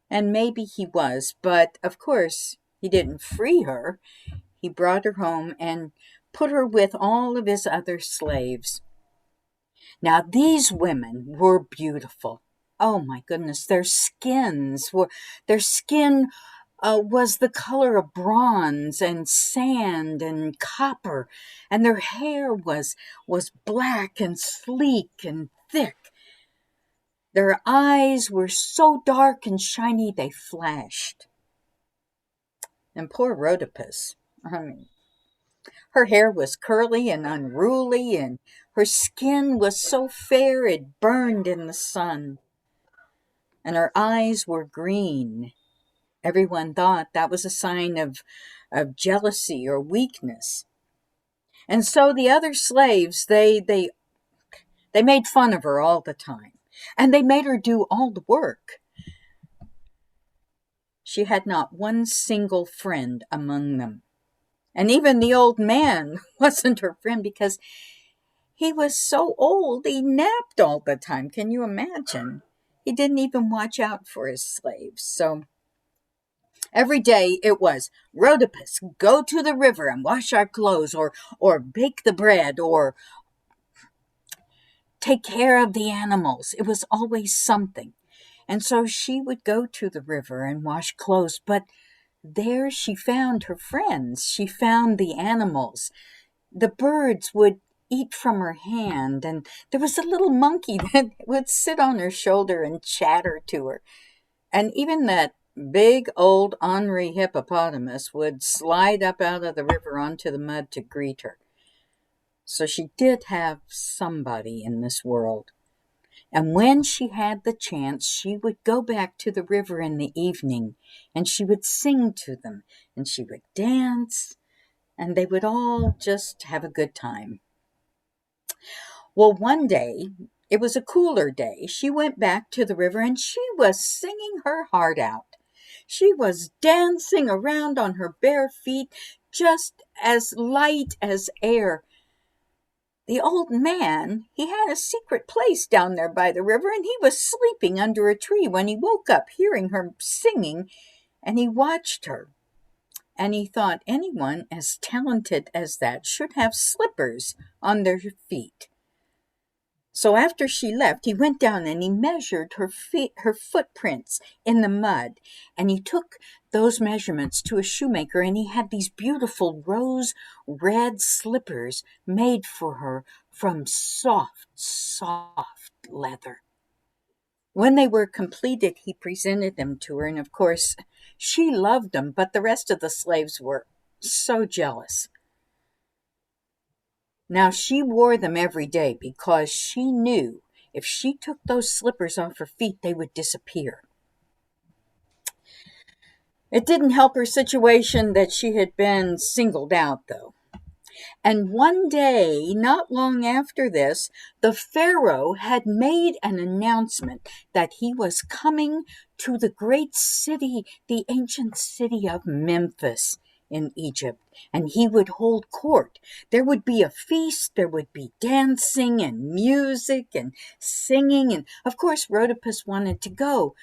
And maybe he was, but of course he didn't free her. He brought her home and put her with all of his other slaves. Now, these women were beautiful. Oh my goodness, their skin was the color of bronze and sand and copper, and their hair was black and sleek and thick. Their eyes were so dark and shiny they flashed. And poor Rhodopis, her hair was curly and unruly, and her skin was so fair it burned in the sun. And her eyes were green. Everyone thought that was a sign of jealousy or weakness. And so the other slaves, they made fun of her all the time. And they made her do all the work. She had not one single friend among them. And even the old man wasn't her friend because he was so old, he napped all the time. Can you imagine? He didn't even watch out for his slaves. So every day it was, Rhodopis, go to the river and wash our clothes, or bake the bread, or take care of the animals. It was always something. And so she would go to the river and wash clothes, but there she found her friends. She found the animals. The birds would eat from her hand, and there was a little monkey that would sit on her shoulder and chatter to her. And even that big old ornery hippopotamus would slide up out of the river onto the mud to greet her. So she did have somebody in this world. And when she had the chance, she would go back to the river in the evening, and she would sing to them, and she would dance, and they would all just have a good time. Well, one day, it was a cooler day, she went back to the river, and she was singing her heart out. She was dancing around on her bare feet, just as light as air. The old man, he had a secret place down there by the river, and he was sleeping under a tree when he woke up hearing her singing, and he watched her. And he thought anyone as talented as that should have slippers on their feet. So after she left, he went down and he measured her footprints in the mud, and he took those measurements to a shoemaker, and he had these beautiful rose red slippers made for her from soft, soft leather. When they were completed, he presented them to her, and of course, she loved them, but the rest of the slaves were so jealous. Now, she wore them every day because she knew if she took those slippers off her feet, they would disappear. It didn't help her situation that she had been singled out, though. And one day, not long after this, the Pharaoh had made an announcement that he was coming to the great city, the ancient city of Memphis in Egypt, and he would hold court. There would be a feast, there would be dancing and music and singing, and of course Rhodopus wanted to go,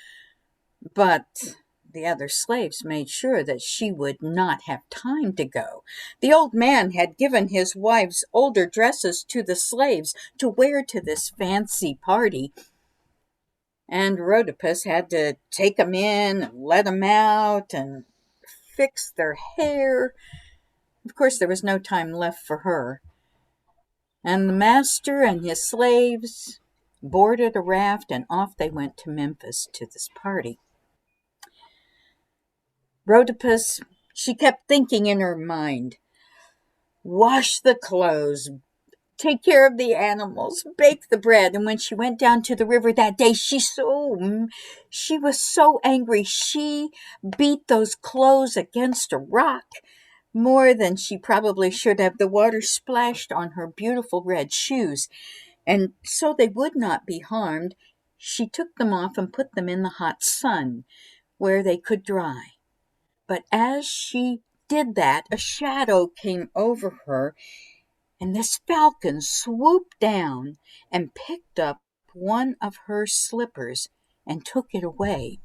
but the other slaves made sure that she would not have time to go. The old man had given his wife's older dresses to the slaves to wear to this fancy party, and Rhodopus had to take them in and let them out and fix their hair. Of course, there was no time left for her. And the master and his slaves boarded a raft, and off they went to Memphis to this party. Rhodopus, she kept thinking in her mind, wash the clothes, take care of the animals, bake the bread. And when she went down to the river that day, she was so angry. She beat those clothes against a rock more than she probably should have. The water splashed on her beautiful red shoes, and so they would not be harmed, she took them off and put them in the hot sun where they could dry. But as she did that, a shadow came over her, and this falcon swooped down and picked up one of her slippers and took it away.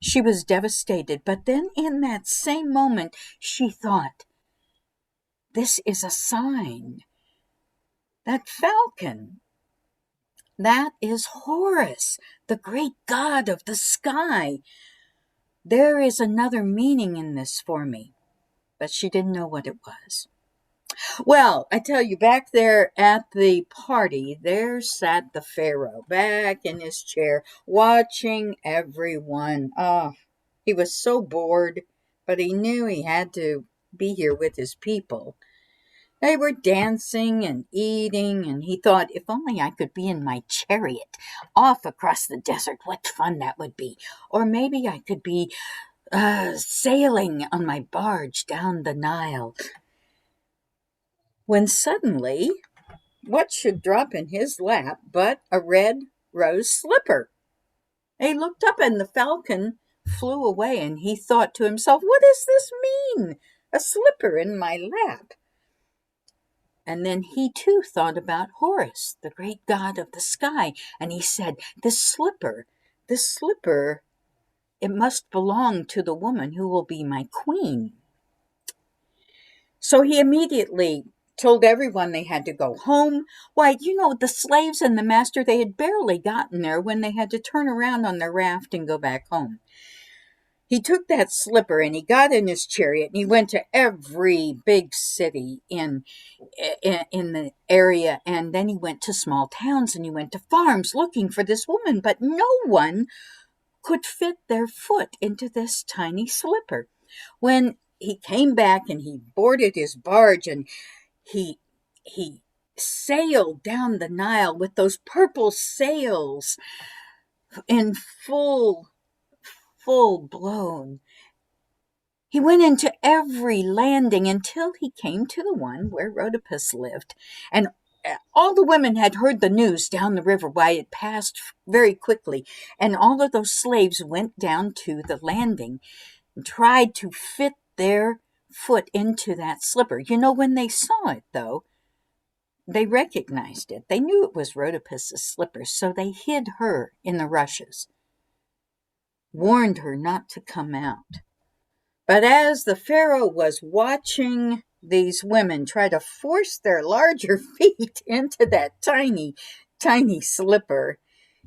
She was devastated, but then in that same moment, she thought, this is a sign. That falcon, that is Horus, the great god of the sky. There is another meaning in this for me, but she didn't know what it was. Well, I tell you, back there at the party, there sat the Pharaoh back in his chair, watching everyone. Oh, he was so bored, but he knew he had to be here with his people. They were dancing and eating, and he thought, if only I could be in my chariot off across the desert, what fun that would be. Or maybe I could be sailing on my barge down the Nile. When suddenly, what should drop in his lap but a red rose slipper? He looked up and the falcon flew away, and he thought to himself, what does this mean? A slipper in my lap. And then he too thought about Horus, the great god of the sky, and he said, this slipper, it must belong to the woman who will be my queen. So he immediately told everyone they had to go home. Why, the slaves and the master, they had barely gotten there when they had to turn around on their raft and go back home. He took that slipper and he got in his chariot and he went to every big city in the area, and then he went to small towns and he went to farms looking for this woman, but no one could fit their foot into this tiny slipper. When he came back and he boarded his barge and he sailed down the Nile with those purple sails in full blown. He went into every landing until he came to the one where Rhodopus lived. And all the women had heard the news down the river. Why, it passed very quickly. And all of those slaves went down to the landing and tried to fit their foot into that slipper. When they saw it, though, they recognized it. They knew it was Rhodopus's slipper, so they hid her in the rushes, warned her not to come out. But as the Pharaoh was watching these women try to force their larger feet into that tiny, tiny slipper,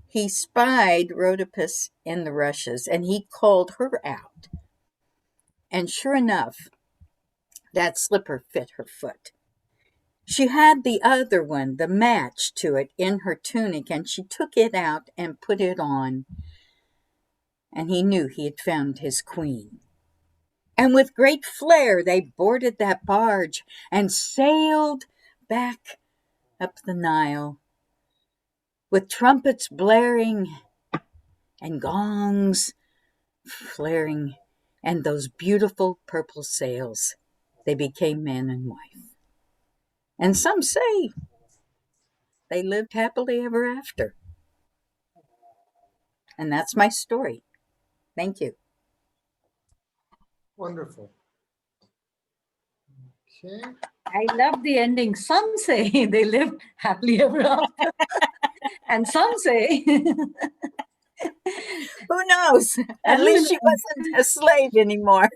he spied Rhodopus in the rushes and he called her out. And sure enough, that slipper fit her foot. She had the other one, the match to it, in her tunic, and she took it out and put it on. And he knew he had found his queen. And with great flair, they boarded that barge and sailed back up the Nile with trumpets blaring and gongs flaring and those beautiful purple sails. They became man and wife. And some say they lived happily ever after. And that's my story. Thank you. Wonderful. Okay. I love the ending. Some say they lived happily ever after, and some say. Who knows? At least she wasn't a slave anymore.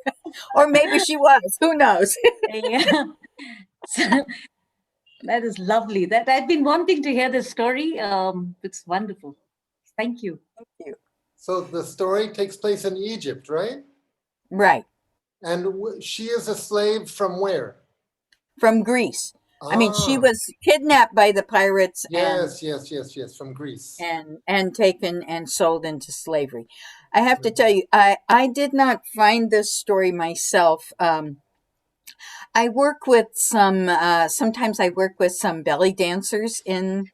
Or maybe she was. Who knows? Yeah. So, that is lovely. That I've been wanting to hear this story. It's wonderful. Thank you. Thank you. So the story takes place in Egypt, right? Right. And she is a slave from where? From Greece. I mean, she Ah, was kidnapped by the pirates yes, from Greece. and taken and sold into slavery. I have to tell you, I did not find this story myself. I work with some, sometimes I work with some belly dancers in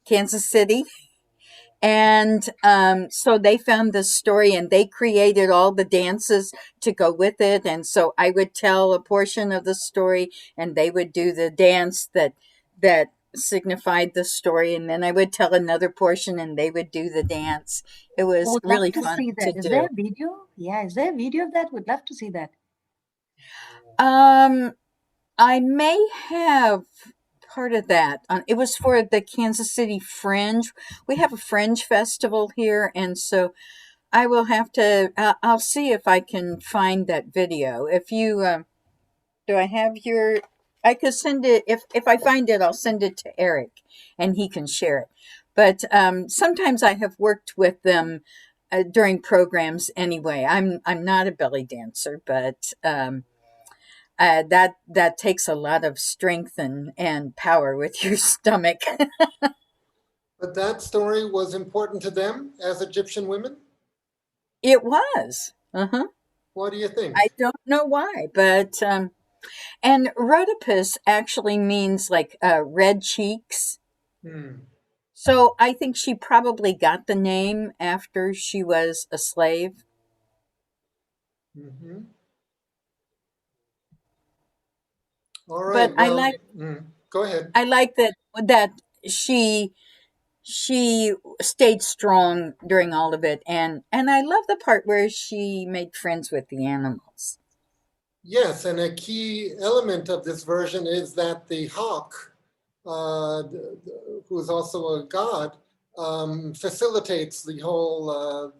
Kansas City. And so they found this story and they created all the dances to go with it. And so I would tell a portion of the story and they would do the dance that signified the story. And then I would tell another portion and they would do the dance. It was Would really love to fun see to that. Is do. there a video? Yeah, is there a video of that? Would love to see that. I may have part of that. It was for the Kansas City Fringe. We have a Fringe festival here, and so I will have to. I'll see if I can find that video. If you do, I have your. I could send it if I find it. I'll send it to Eric, and he can share it. But sometimes I have worked with them during programs. Anyway, I'm not a belly dancer, but. That takes a lot of strength and power with your stomach. But that story was important to them as Egyptian women? It was. What do you think? I don't know why, but and rhodopus actually means like red cheeks. So I think she probably got the name after she was a slave. All right. But I like. Go ahead. I like that she stayed strong during all of it, and I love the part where she made friends with the animals. Yes, and a key element of this version is that the hawk, who is also a god, facilitates the whole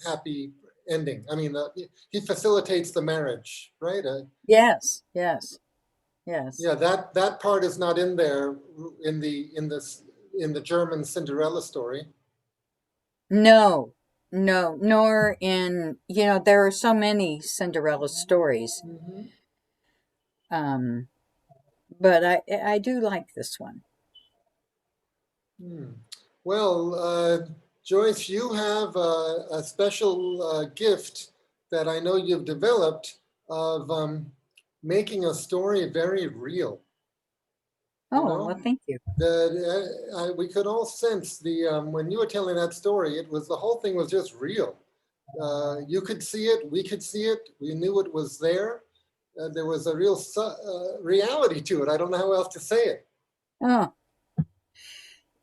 happy ending. I mean, he facilitates the marriage, right? Yes. Yeah, that part is not in there in the German Cinderella story. No, nor in, there are so many Cinderella stories. But I do like this one. Well, Joyce, you have a special gift that I know you've developed of making a story very real. Well, thank you. We could all sense when you were telling that story, the whole thing was just real. You could see it, we could see it, we knew it was there. There was a real reality to it. I don't know how else to say it. Oh,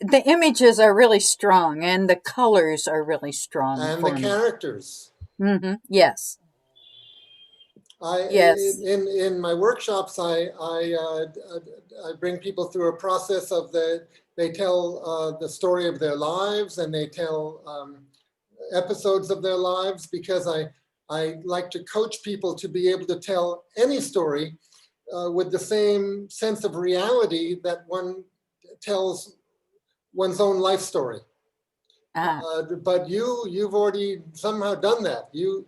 the images are really strong, and the colors are really strong, and for the me. Characters. Yes. Yes. In my workshops, I bring people through a process of they tell the story of their lives, and they tell episodes of their lives, because I like to coach people to be able to tell any story with the same sense of reality that one tells one's own life story. But you've already somehow done that. You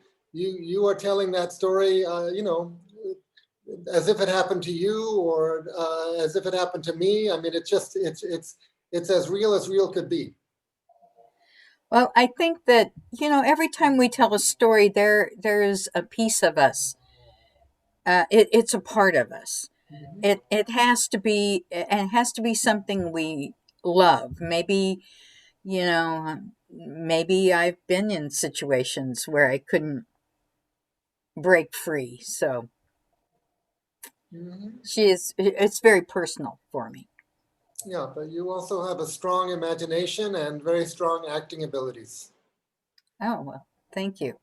are telling that story, as if it happened to you, or as if it happened to me. I mean, it's as real could be. Well, I think that, every time we tell a story, there's a piece of us. It's a part of us. It has to be, and it has to be something we love. Maybe, maybe I've been in situations where I couldn't break free. So it's very personal for me. Yeah, but you also have a strong imagination and very strong acting abilities. Oh, well, thank you.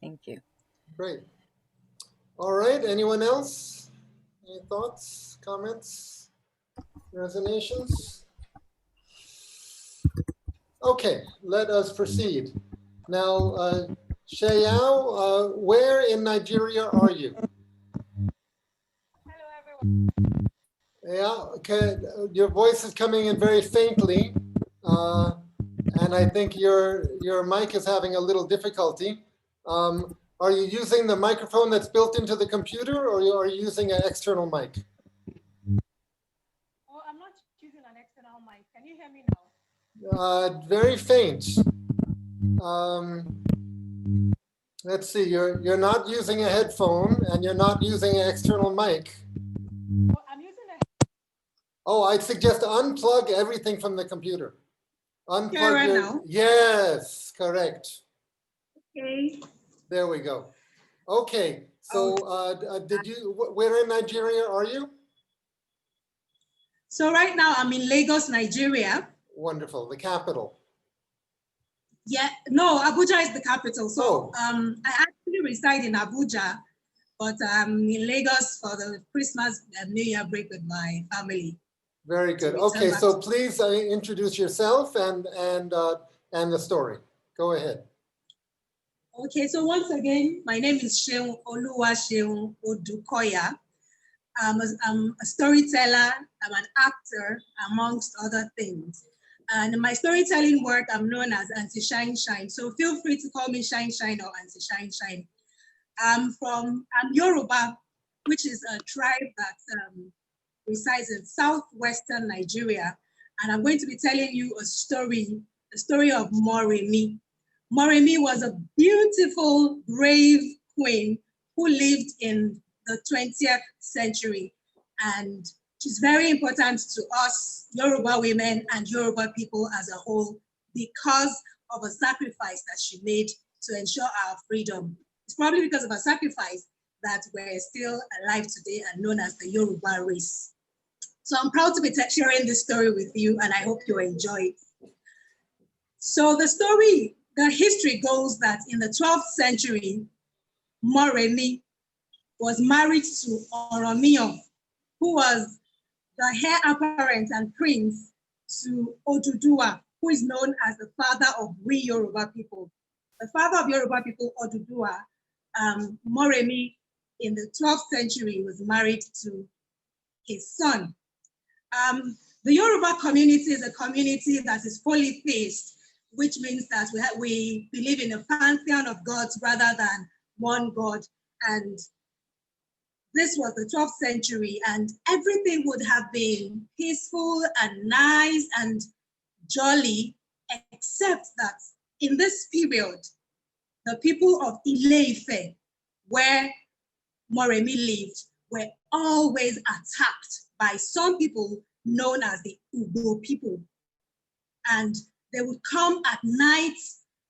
Thank you. Great. All right, anyone else? Any thoughts, comments, resonations? Okay, let us proceed. Now, Sheyao, where in Nigeria are you? Hello, everyone. Yeah, okay. Your voice is coming in very faintly, and I think your mic is having a little difficulty. Are you using the microphone that's built into the computer, or are you using an external mic? Oh, I'm not using an external mic. Can you hear me now? Very faint. Let's see. You're not using a headphone, and you're not using an external mic. Oh, I'm using a. Oh, I'd suggest unplug everything from the computer. Unplug right your. now? Yes, correct. Okay. There we go. Okay. So, did you? Where in Nigeria are you? So right now I'm in Lagos, Nigeria. Wonderful. The capital. Yeah, no, Abuja is the capital. So Oh. I actually reside in Abuja, but I'm in Lagos for the Christmas and New Year break with my family. Very good. Okay, so please introduce yourself and the story. Go ahead. Okay, so once again, my name is Oluwaseun Odukoya. I'm a storyteller, I'm an actor, amongst other things. And in my storytelling work, I'm known as Aunty Shine Shine. So feel free to call me Shine Shine or Aunty Shine Shine. I'm Yoruba, which is a tribe that resides in southwestern Nigeria. And I'm going to be telling you a story of Moremi. Moremi was a beautiful, brave queen who lived in the 20th century. And she's very important to us Yoruba women and Yoruba people as a whole because of a sacrifice that she made to ensure our freedom. It's probably because of her sacrifice that we're still alive today and known as the Yoruba race. So I'm proud to be sharing this story with you, and I hope you enjoy it. So the history goes that in the 12th century, Moremi was married to Oromiyan, who was the heir apparent and prince to Oduduwa, who is known as the father of we Yoruba people. The father of Yoruba people, Oduduwa, Moremi, in the 12th century was married to his son. The Yoruba community is a community that is polytheist, which means that we believe in a pantheon of gods rather than one God. And this was the 12th century, and everything would have been peaceful and nice and jolly, except that in this period, the people of Ile-Ife, where Moremi lived, were always attacked by some people known as the Ugbo people. And they would come at night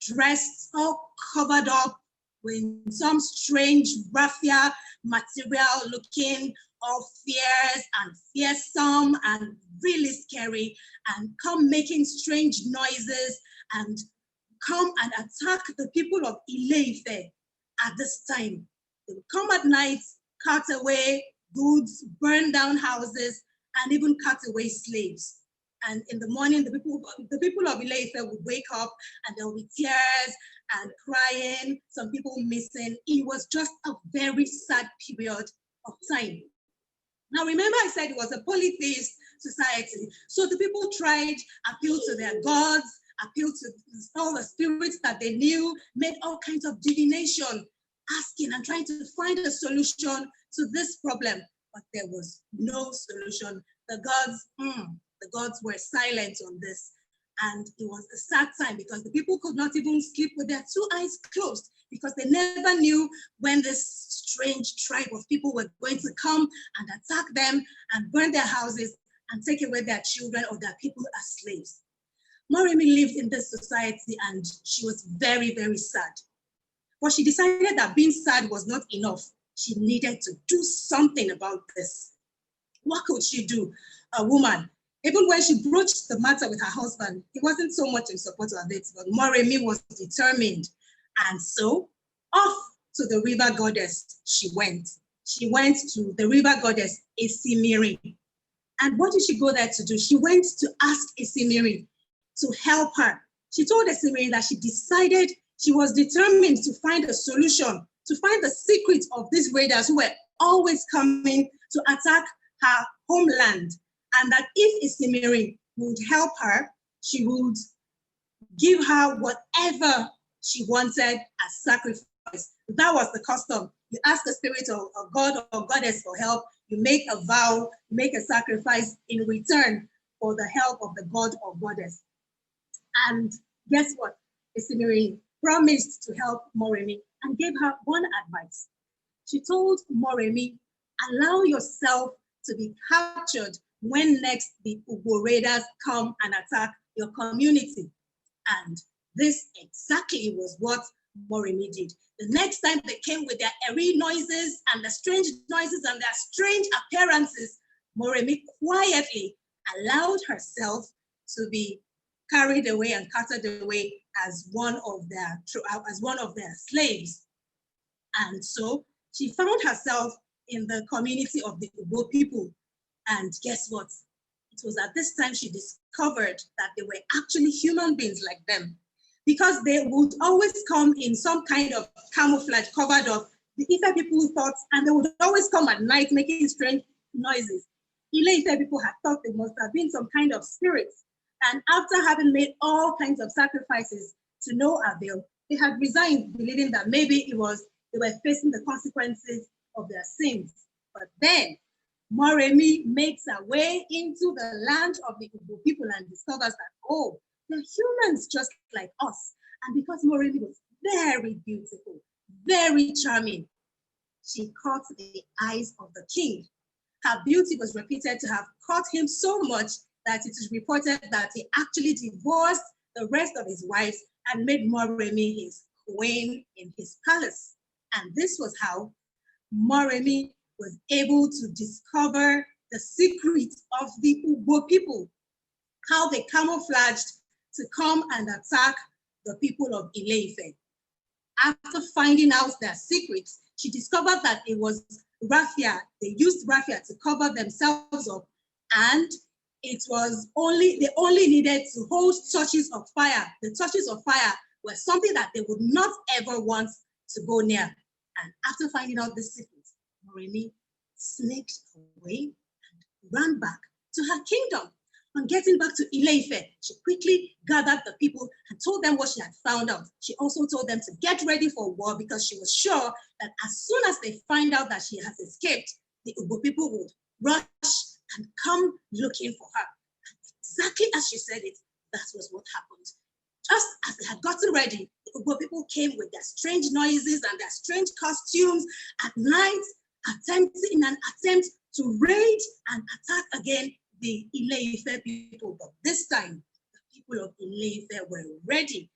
dressed all covered up with some strange raffia material looking all fierce and fearsome and really scary, and come making strange noises and come and attack the people of Ile-Ife at this time. They would come at night, cut away goods, burn down houses, and even cut away slaves. And in the morning, the people of Ile-Ife would wake up and there would be tears and crying, some people missing. It was just a very sad period of time. Now, remember I said it was a polytheist society. So the people tried, appealed to their gods, appealed to all the spirits that they knew, made all kinds of divination, asking and trying to find a solution to this problem. But there was no solution. The gods were silent on this. And it was a sad time because the people could not even sleep with their two eyes closed because they never knew when this strange tribe of people were going to come and attack them and burn their houses and take away their children or their people as slaves. Moremi lived in this society and she was very, very sad. But she decided that being sad was not enough. She needed to do something about this. What could she do? A woman. Even when she broached the matter with her husband, he wasn't so much in support of it, but Moremi was determined. And so off to the river goddess she went. she went to the river goddess Esimiri. And what did she go there to do? She went to ask Esimiri to help her. She told Esimiri that she was determined to find a solution, to find the secret of these raiders who were always coming to attack her homeland. And that if Esimiri would help her, she would give her whatever she wanted as sacrifice. That was the custom. You ask the spirit of God or goddess for help, you make a vow, make a sacrifice in return for the help of the god or goddess. And guess what? Esimiri promised to help Moremi and gave her one advice. She told Moremi, allow yourself to be captured when next the Ugbo raiders come and attack your community. And this exactly was what Moremi did. The next time they came with their eerie noises and the strange noises and their strange appearances, Moremi quietly allowed herself to be carried away and carted away as one of their slaves. And so she found herself in the community of the Ugbo people. And guess what? It was at this time she discovered that they were actually human beings like them, because they would always come in some kind of camouflage covered up. The Ife people thought, and they would always come at night making strange noises. Ile Ife people had thought they must have been some kind of spirits. And after having made all kinds of sacrifices to no avail, they had resigned, believing that maybe they were facing the consequences of their sins. But then Moremi makes her way into the land of the Ugbo people and discovers that, oh, they're humans just like us. And because Moremi was very beautiful, very charming, she caught the eyes of the king. Her beauty was reputed to have caught him so much that it is reported that he actually divorced the rest of his wives and made Moremi his queen in his palace. And this was how Moremi was able to discover the secrets of the Ugbo people, how they camouflaged to come and attack the people of Ile-Ife. After finding out their secrets, she discovered that it was raffia. They used raffia to cover themselves up, and it was they only needed to hold torches of fire. The torches of fire were something that they would not ever want to go near. And after finding out the secrets, Moremi sneaked away and ran back to her kingdom. On getting back to Ile-Ife, she quickly gathered the people and told them what she had found out. She also told them to get ready for war because she was sure that as soon as they find out that she has escaped, the Ugbo people would rush and come looking for her. And exactly as she said it, that was what happened. Just as they had gotten ready, the Ugbo people came with their strange noises and their strange costumes at night, in an attempt to raid and attack again the Ile-Ife people. But this time, the people of Ile-Ife were ready,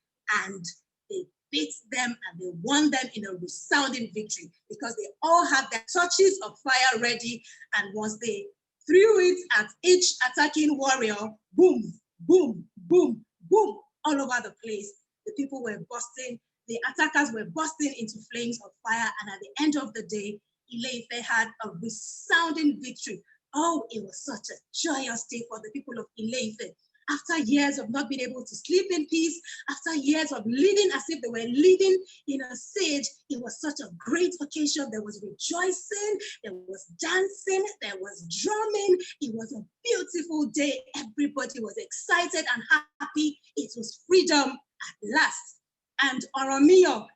and they beat them and they won them in a resounding victory because they all had their torches of fire ready, and once they threw it at each attacking warrior, boom, boom, boom, boom, all over the place. The people were bursting, the attackers were bursting into flames of fire, and at the end of the day, Ile-Ife had a resounding victory. Oh, it was such a joyous day for the people of Ile-Ife. After years of not being able to sleep in peace, after years of living as if they were living in a siege, it was such a great occasion. There was rejoicing, there was dancing, there was drumming. It was a beautiful day. Everybody was excited and happy. It was freedom at last. And Oromio,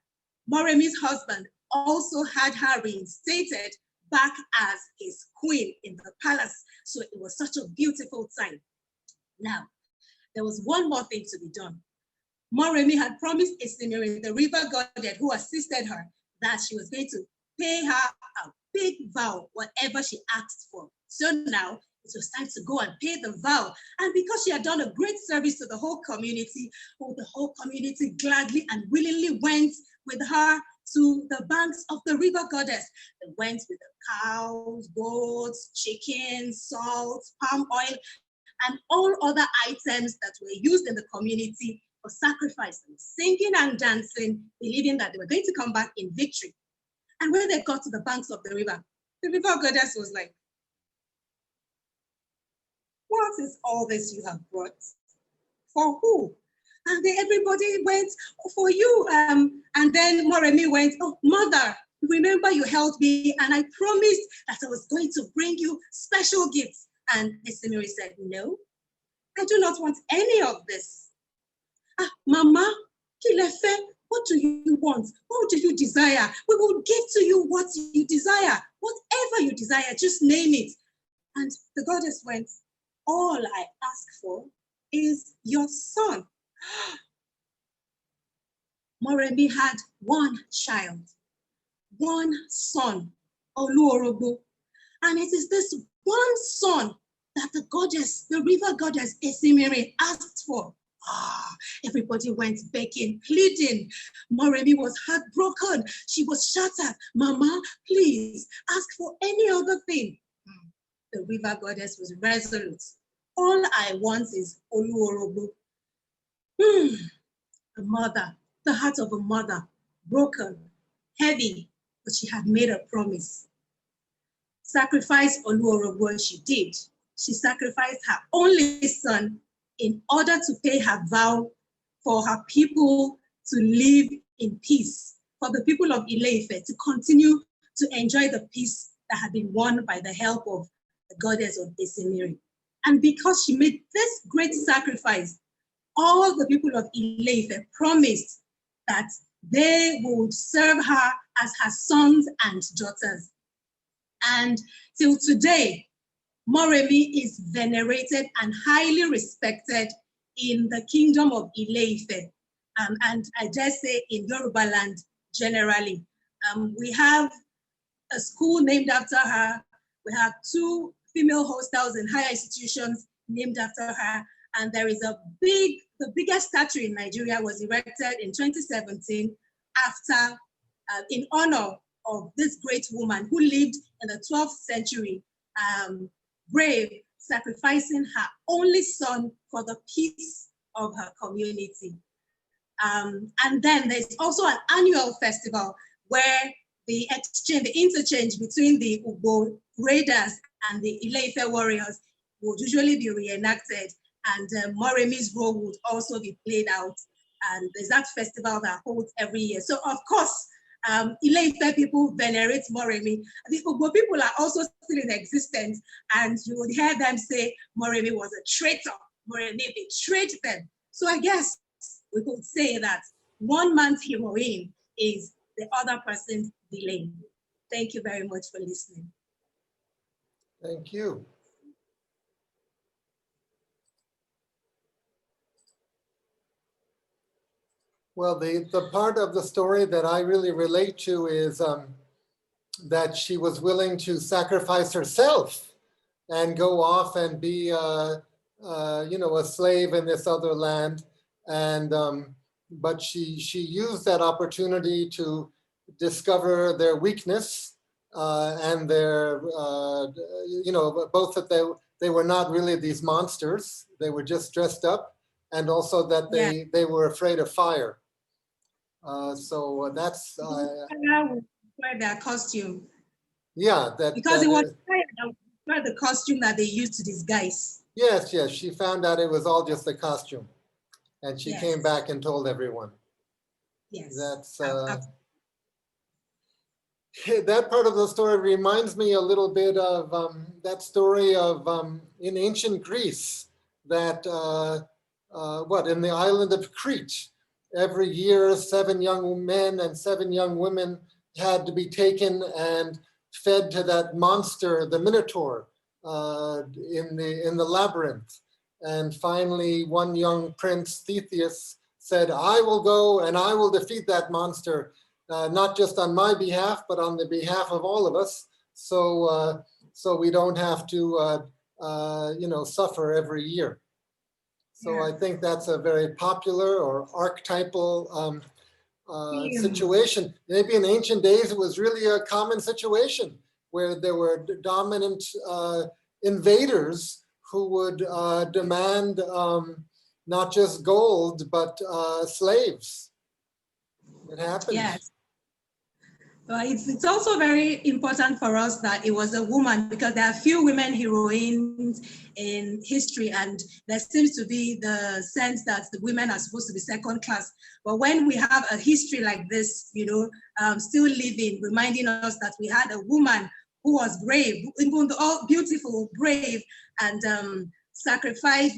Moremi's husband, also had her reinstated back as his queen in the palace. So it was such a beautiful time. Now, there was one more thing to be done. Moremi had promised Esimiri, the river goddess who assisted her, that she was going to pay her a big vow, whatever she asked for. So now it was time to go and pay the vow. And because she had done a great service to the whole community, the whole community gladly and willingly went with her to the banks of the river goddess. They went with the cows, goats, chickens, salt, palm oil, and all other items that were used in the community for sacrifice, and singing and dancing, believing that they were going to come back in victory. And when they got to the banks of the river, The river goddess was like, what is all this you have brought? For who? And then everybody went, for you. And then Moremi went, oh, mother, remember you helped me and I promised that I was going to bring you special gifts. And Esemiri said, no, I do not want any of this. Ah, Mama, Kilefe, what do you want? What do you desire? We will give to you what you desire. Whatever you desire, just name it. And the goddess went, all I ask for is your son. Moremi had one child, one son, Oluorobo. And it is this one son that the goddess, the river goddess Esemiri asked for. Everybody went begging, pleading. Moremi was heartbroken. She was shattered. Mama, please ask for any other thing. The river goddess was resolute. All I want is Oluorobo. A mother, the heart of a mother, broken, heavy, but she had made a promise. Sacrifice Oluorobo, she did. She sacrificed her only son in order to pay her vow for her people to live in peace, for the people of Ile-Ife to continue to enjoy the peace that had been won by the help of the goddess of Esemiri. And because she made this great sacrifice, all the people of Ile-Ife promised that they would serve her as her sons and daughters. And till today, Moremi is venerated and highly respected in the kingdom of Ile-Ife, and I dare say in Yoruba land generally. We have a school named after her. We have 2 female hostels in higher institutions named after her. And there is the biggest statue in Nigeria was erected in 2017 after, in honor of this great woman who lived in the 12th century, brave, sacrificing her only son for the peace of her community. And then there's also an annual festival where the interchange between the Ugbo raiders and the Ile-Ife warriors would usually be reenacted, and Moremi's role would also be played out. And there's that festival that holds every year. So of course, Ile-Ife people venerate Moremi. The Ugbo people are also still in existence, and you would hear them say Moremi was a traitor. Moremi betrayed them. So I guess we could say that one man's heroine is the other person's villain. Thank you very much for listening. Thank you. Well, the part of the story that I really relate to is that she was willing to sacrifice herself and go off and be, a slave in this other land. And but she used that opportunity to discover their weakness and their, both that they were not really these monsters, they were just dressed up, and also that they were afraid of fire. So that's wear their costume. Yeah, because it was fire that was the costume that they used to disguise. Yes, she found out it was all just a costume, and she came back and told everyone. Yes, that's that part of the story reminds me a little bit of that story of in ancient Greece that in the island of Crete, every year 7 young men and 7 young women had to be taken and fed to that monster, the Minotaur, in the labyrinth. And finally, one young prince, Theseus, said, "I will go and I will defeat that monster, not just on my behalf, but on the behalf of all of us, so we don't have to, suffer every year." So I think that's a very popular or archetypal situation. Maybe in ancient days, it was really a common situation where there were dominant invaders who would demand not just gold, but slaves. It happens. Yes. It's also very important for us that it was a woman, because there are few women heroines in history, and there seems to be the sense that the women are supposed to be second class. But when we have a history like this, still living, reminding us that we had a woman who was brave, even though beautiful, brave, and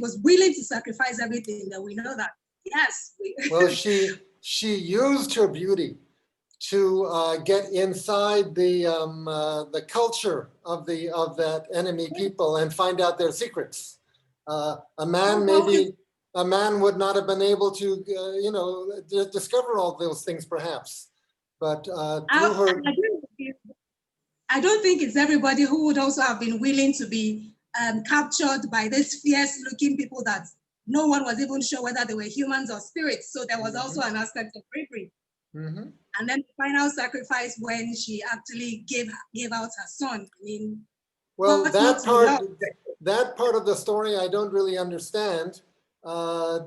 was willing to sacrifice everything, that we know that, yes. Well, she used her beauty to get inside the culture of that enemy people and find out their secrets. A man would not have been able to, discover all those things perhaps, but through her. I don't think it's everybody who would also have been willing to be captured by these fierce-looking people that no one was even sure whether they were humans or spirits. So there was also an aspect of bravery. Mm-hmm. And then the final sacrifice when she actually gave out her son. I mean, well, that part of the story I don't really understand. Although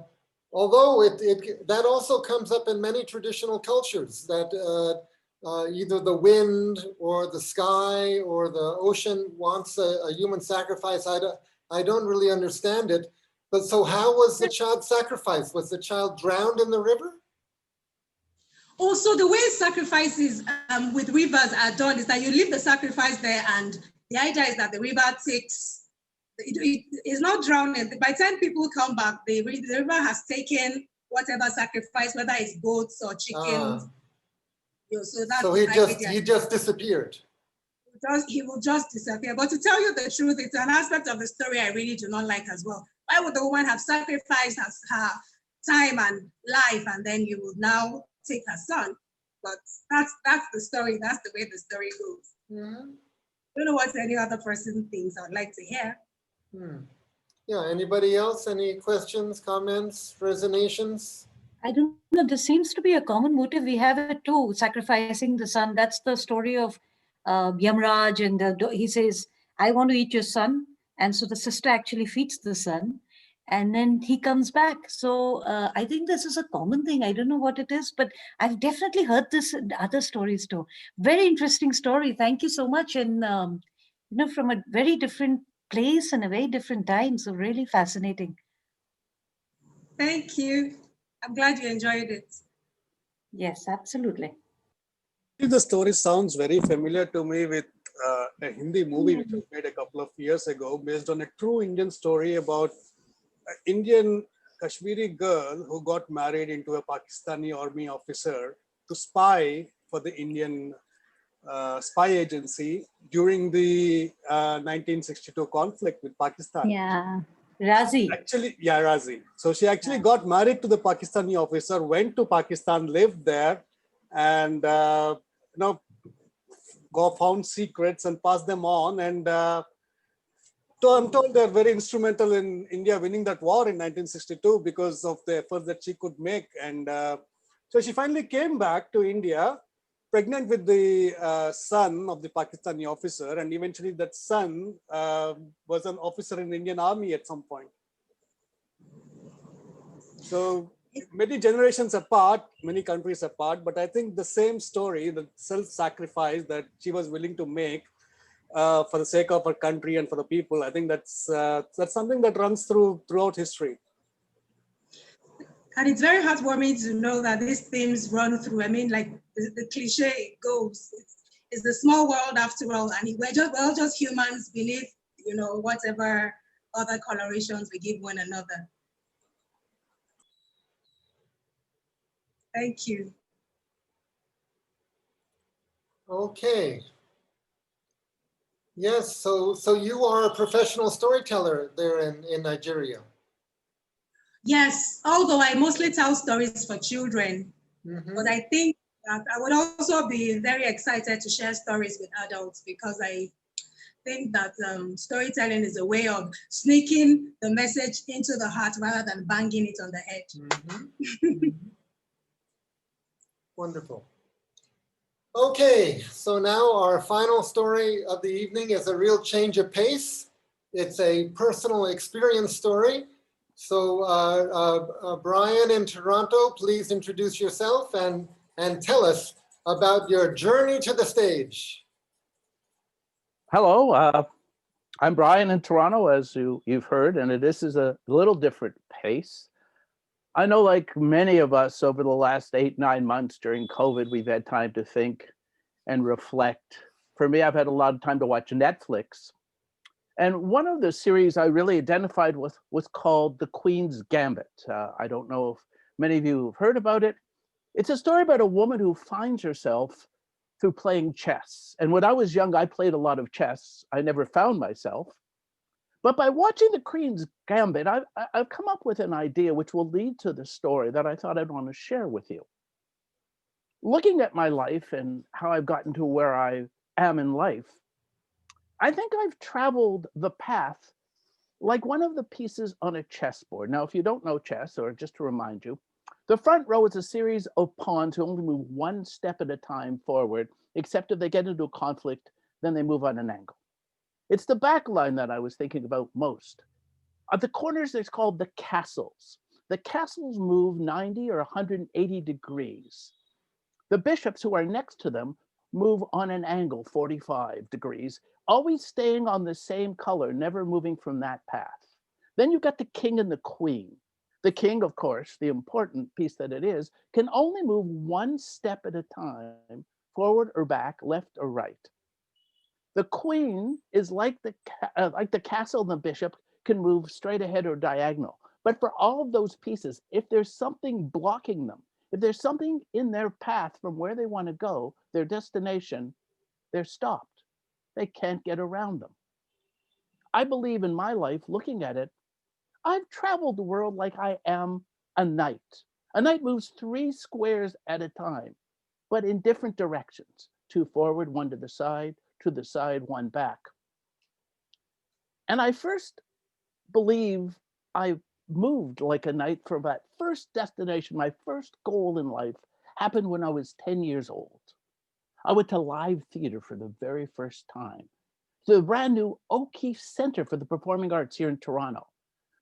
that also comes up in many traditional cultures, that either the wind or the sky or the ocean wants a human sacrifice. I don't really understand it. But so how was the child sacrificed? Was the child drowned in the river? Also, the way sacrifices with rivers are done is that you leave the sacrifice there, and the idea is that the river takes, it's not drowning. By the time people come back, the river has taken whatever sacrifice, whether it's goats or chickens. So he just disappeared. He will just disappear. But to tell you the truth, it's an aspect of the story I really do not like as well. Why would the woman have sacrificed her time and life, and then you will now take her son? But that's the story. That's the way the story goes. Mm-hmm. I don't know what any other person thinks. I'd like to hear. Yeah, anybody else? Any questions, comments, resonations? I don't know. This seems to be a common motive. We have it too, sacrificing the son. That's the story of Yamraj, and he says, I want to eat your son. And so the sister actually feeds the son, and then he comes back. So I think this is a common thing. I don't know what it is, but I've definitely heard this in other stories too. Very interesting story. Thank you so much. And, from a very different place and a very different time. So really fascinating. Thank you. I'm glad you enjoyed it. Yes, absolutely. The story sounds very familiar to me with a Hindi movie which was made a couple of years ago based on a true Indian story about an Indian Kashmiri girl who got married into a Pakistani army officer to spy for the Indian spy agency during the 1962 conflict with Pakistan. Yeah. Razi. Actually, yeah, Razi. So she actually got married to the Pakistani officer, went to Pakistan, lived there, and found secrets and passed them on. And so I'm told they're very instrumental in India winning that war in 1962 because of the efforts that she could make. And so she finally came back to India, pregnant with the son of the Pakistani officer, and eventually that son was an officer in the Indian Army at some point. So many generations apart, many countries apart, but I think the same story, the self-sacrifice that she was willing to make for the sake of her country and for the people, I think that's something that runs throughout history. And it's very heartwarming to know that these themes run through. I mean, like the cliche goes, it's the small world after all, and we're all just humans beneath, whatever other colorations we give one another. Thank you. Okay. Yes, so you are a professional storyteller there in Nigeria. Yes, although I mostly tell stories for children, but I think that I would also be very excited to share stories with adults, because I think that storytelling is a way of sneaking the message into the heart rather than banging it on the head. Wonderful. Okay, so now our final story of the evening is a real change of pace. It's a personal experience story. So Briane in Toronto, please introduce yourself and tell us about your journey to the stage. Hello, I'm Brian in Toronto, as you've heard, and this is a little different pace. I know, like many of us over the last 8-9 months during COVID, we've had time to think and reflect. For me, I've had a lot of time to watch Netflix. And one of the series I really identified with was called The Queen's Gambit. I don't know if many of you have heard about it. It's a story about a woman who finds herself through playing chess. And when I was young, I played a lot of chess. I never found myself. But by watching The Queen's Gambit, I've come up with an idea which will lead to the story that I thought I'd want to share with you. Looking at my life and how I've gotten to where I am in life, I think I've traveled the path like one of the pieces on a chessboard. Now, if you don't know chess, or just to remind you, the front row is a series of pawns who only move one step at a time forward, except if they get into a conflict, then they move on an angle. It's the back line that I was thinking about most. At the corners, it's called the castles. The castles move 90 or 180 degrees. The bishops who are next to them move on an angle, 45 degrees, always staying on the same color, never moving from that path. Then you've got the king and the queen. The king, of course, the important piece that it is, can only move one step at a time, forward or back, left or right. The queen is like the castle, and the bishop can move straight ahead or diagonal. But for all of those pieces, if there's something blocking them, if there's something in their path from where they want to go, their destination, they're stopped. They can't get around them. I believe in my life, looking at it, I've traveled the world like I am a knight. A knight moves 3 squares at a time, but in different directions, 2 forward, 1 to the side, 1 back. And I first believe I moved like a knight from that first destination. My first goal in life happened when I was 10 years old. I went to live theater for the very first time, the brand new O'Keefe Center for the Performing Arts here in Toronto.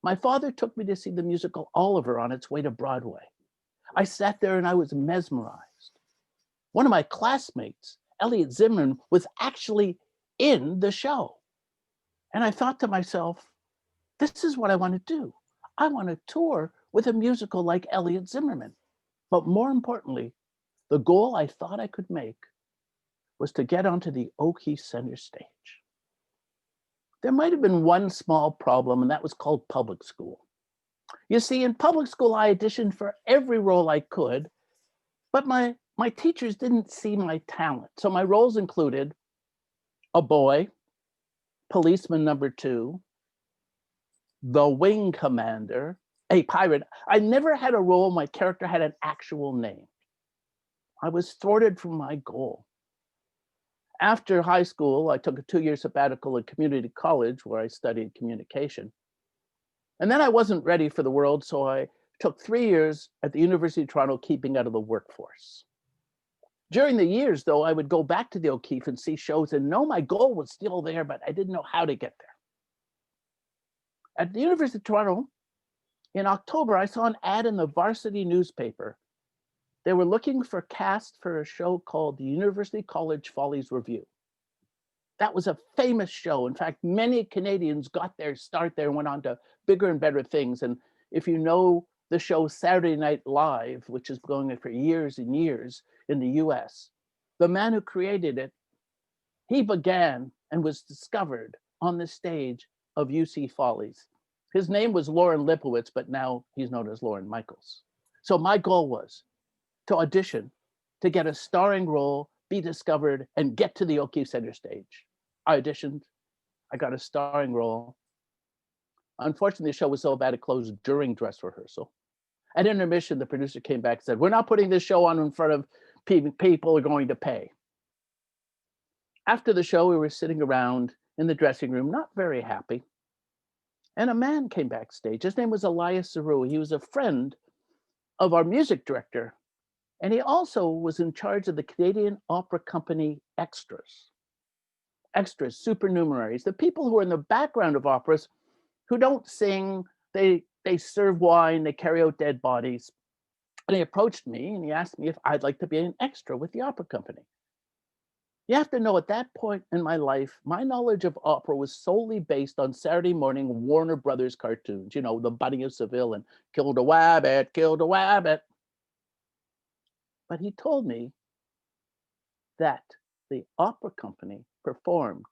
My father took me to see the musical Oliver on its way to Broadway. I sat there and I was mesmerized. One of my classmates, Elliot Zimmerman, was actually in the show. And I thought to myself, this is what I want to do. I want to tour with a musical like Elliot Zimmerman. But more importantly, the goal I thought I could make was to get onto the O'Keefe Center stage. There might have been one small problem, and that was called public school. You see, in public school, I auditioned for every role I could, but my teachers didn't see my talent. So my roles included a boy, policeman number 2, the wing commander, a pirate. I never had a role my character had an actual name. I was thwarted from my goal. After high school, I took a 2-year sabbatical at community college where I studied communication. And then I wasn't ready for the world, so I took 3 years at the University of Toronto, keeping out of the workforce. During the years, though, I would go back to the O'Keefe and see shows and know my goal was still there, but I didn't know how to get there. At the University of Toronto, in October, I saw an ad in the Varsity newspaper. They were looking for cast for a show called the University College Follies Review. That was a famous show. In fact, many Canadians got their start there and went on to bigger and better things. And if you know the show Saturday Night Live, which is going on for years and years in the US, the man who created it, he began and was discovered on the stage of UC Follies. His name was Lauren Lipowitz, but now he's known as Lauren Michaels. So my goal was to audition, to get a starring role, be discovered, and get to the O'Keefe Center stage. I auditioned, I got a starring role. Unfortunately, the show was so bad it closed during dress rehearsal. At intermission, the producer came back and said, "We're not putting this show on in front of people who are going to pay." After the show, we were sitting around in the dressing room, not very happy. And a man came backstage. His name was Elias Saru. He was a friend of our music director. And he also was in charge of the Canadian Opera Company extras. Extras, supernumeraries, the people who are in the background of operas who don't sing, they serve wine, they carry out dead bodies. And he approached me and he asked me if I'd like to be an extra with the opera company. You have to know, at that point in my life, my knowledge of opera was solely based on Saturday morning Warner Brothers cartoons, you know, the Bunny of Seville and Kill the Wabbit, Kill the Wabbit. But he told me that the opera company performed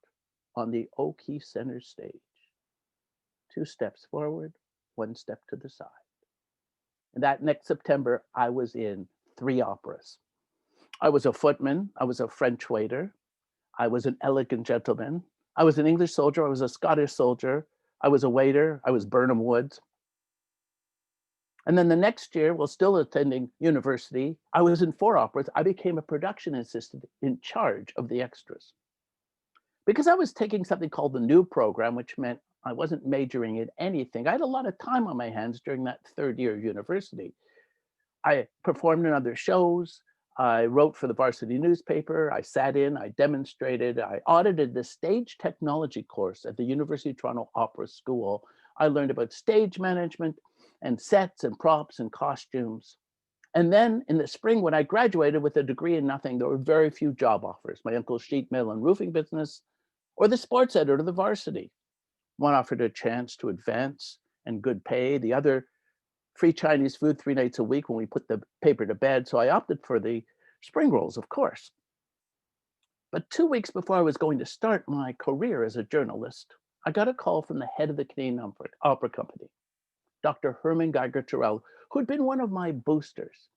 on the O'Keefe Center stage. 2 steps forward, 1 step to the side. And that next September, I was in 3 operas. I was a footman, I was a French waiter, I was an elegant gentleman, I was an English soldier, I was a Scottish soldier, I was a waiter, I was Burnham Woods. And then the next year, while still attending university, I was in 4 operas. I became a production assistant in charge of the extras. Because I was taking something called the new program, which meant I wasn't majoring in anything. I had a lot of time on my hands during that 3rd year of university. I performed in other shows. I wrote for the varsity newspaper. I sat in, I demonstrated, I audited the stage technology course at the University of Toronto Opera School. I learned about stage management and sets and props and costumes. And then in the spring, when I graduated with a degree in nothing, there were very few job offers. My uncle's sheet metal and roofing business, or the sports editor of the varsity. One offered a chance to advance and good pay. The other, free Chinese food 3 nights a week when we put the paper to bed. So I opted for the spring rolls, of course. But 2 weeks before I was going to start my career as a journalist, I got a call from the head of the Canadian Opera Company, Dr. Herman Geiger-Terrell, who'd been one of my boosters.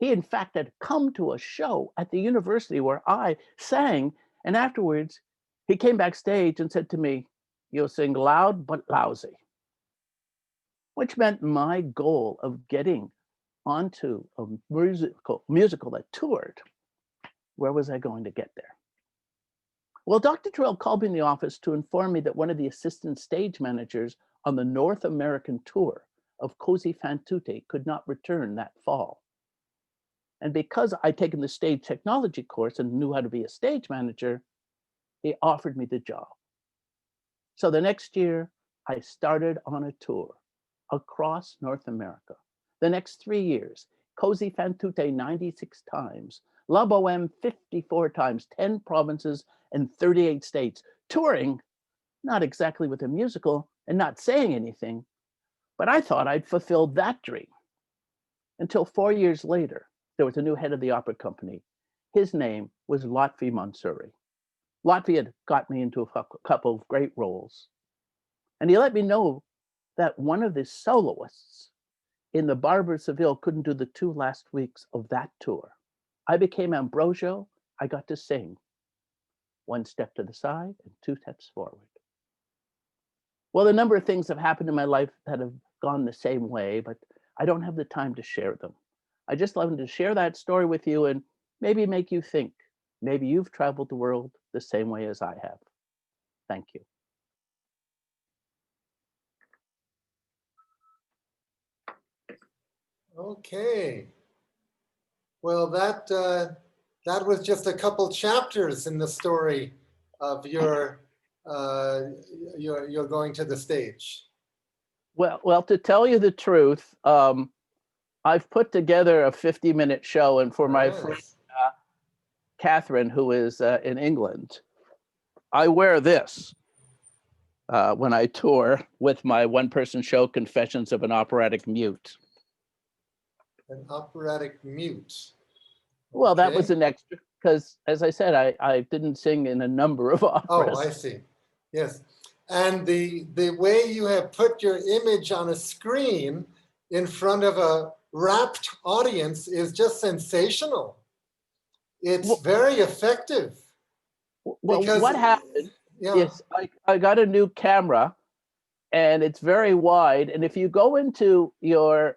He, in fact, had come to a show at the university where I sang, and afterwards, he came backstage and said to me, "You'll sing loud but lousy," which meant my goal of getting onto a musical that toured, where was I going to get there? Well, Dr. Terrell called me in the office to inform me that one of the assistant stage managers on the North American tour of Così fan tutte could not return that fall. And because I'd taken the stage technology course and knew how to be a stage manager, he offered me the job. So the next year, I started on a tour across North America. The next 3 years, Così fan tutte 96 times, La Bohème 54 times, 10 provinces and 38 states, touring, not exactly with a musical and not saying anything, but I thought I'd fulfilled that dream. Until 4 years later, there was a new head of the opera company. His name was Lotfi Mansouri. Lotfi had got me into a couple of great roles. And he let me know that one of the soloists in the Barber of Seville couldn't do the 2 last weeks of that tour. I became Ambrosio. I got to sing 1 step to the side and 2 steps forward. Well, a number of things have happened in my life that have gone the same way, but I don't have the time to share them. I just wanted to share that story with you and maybe make you think. Maybe you've traveled the world the same way as I have. Thank you. Okay. Well, that was just a couple chapters in the story of your going to the stage. Well, to tell you the truth, I've put together a 50-minute show, and for my friend Catherine, who is in England, I wear this when I tour with my one-person show, Confessions of an Operatic Mute. An operatic mute. Well, that was an extra, because as I said, I didn't sing in a number of operas. Oh, I see. Yes. And the way you have put your image on a screen in front of a rapt audience is just sensational. It's very effective. Well, what happened is I got a new camera, and it's very wide. And if you go into your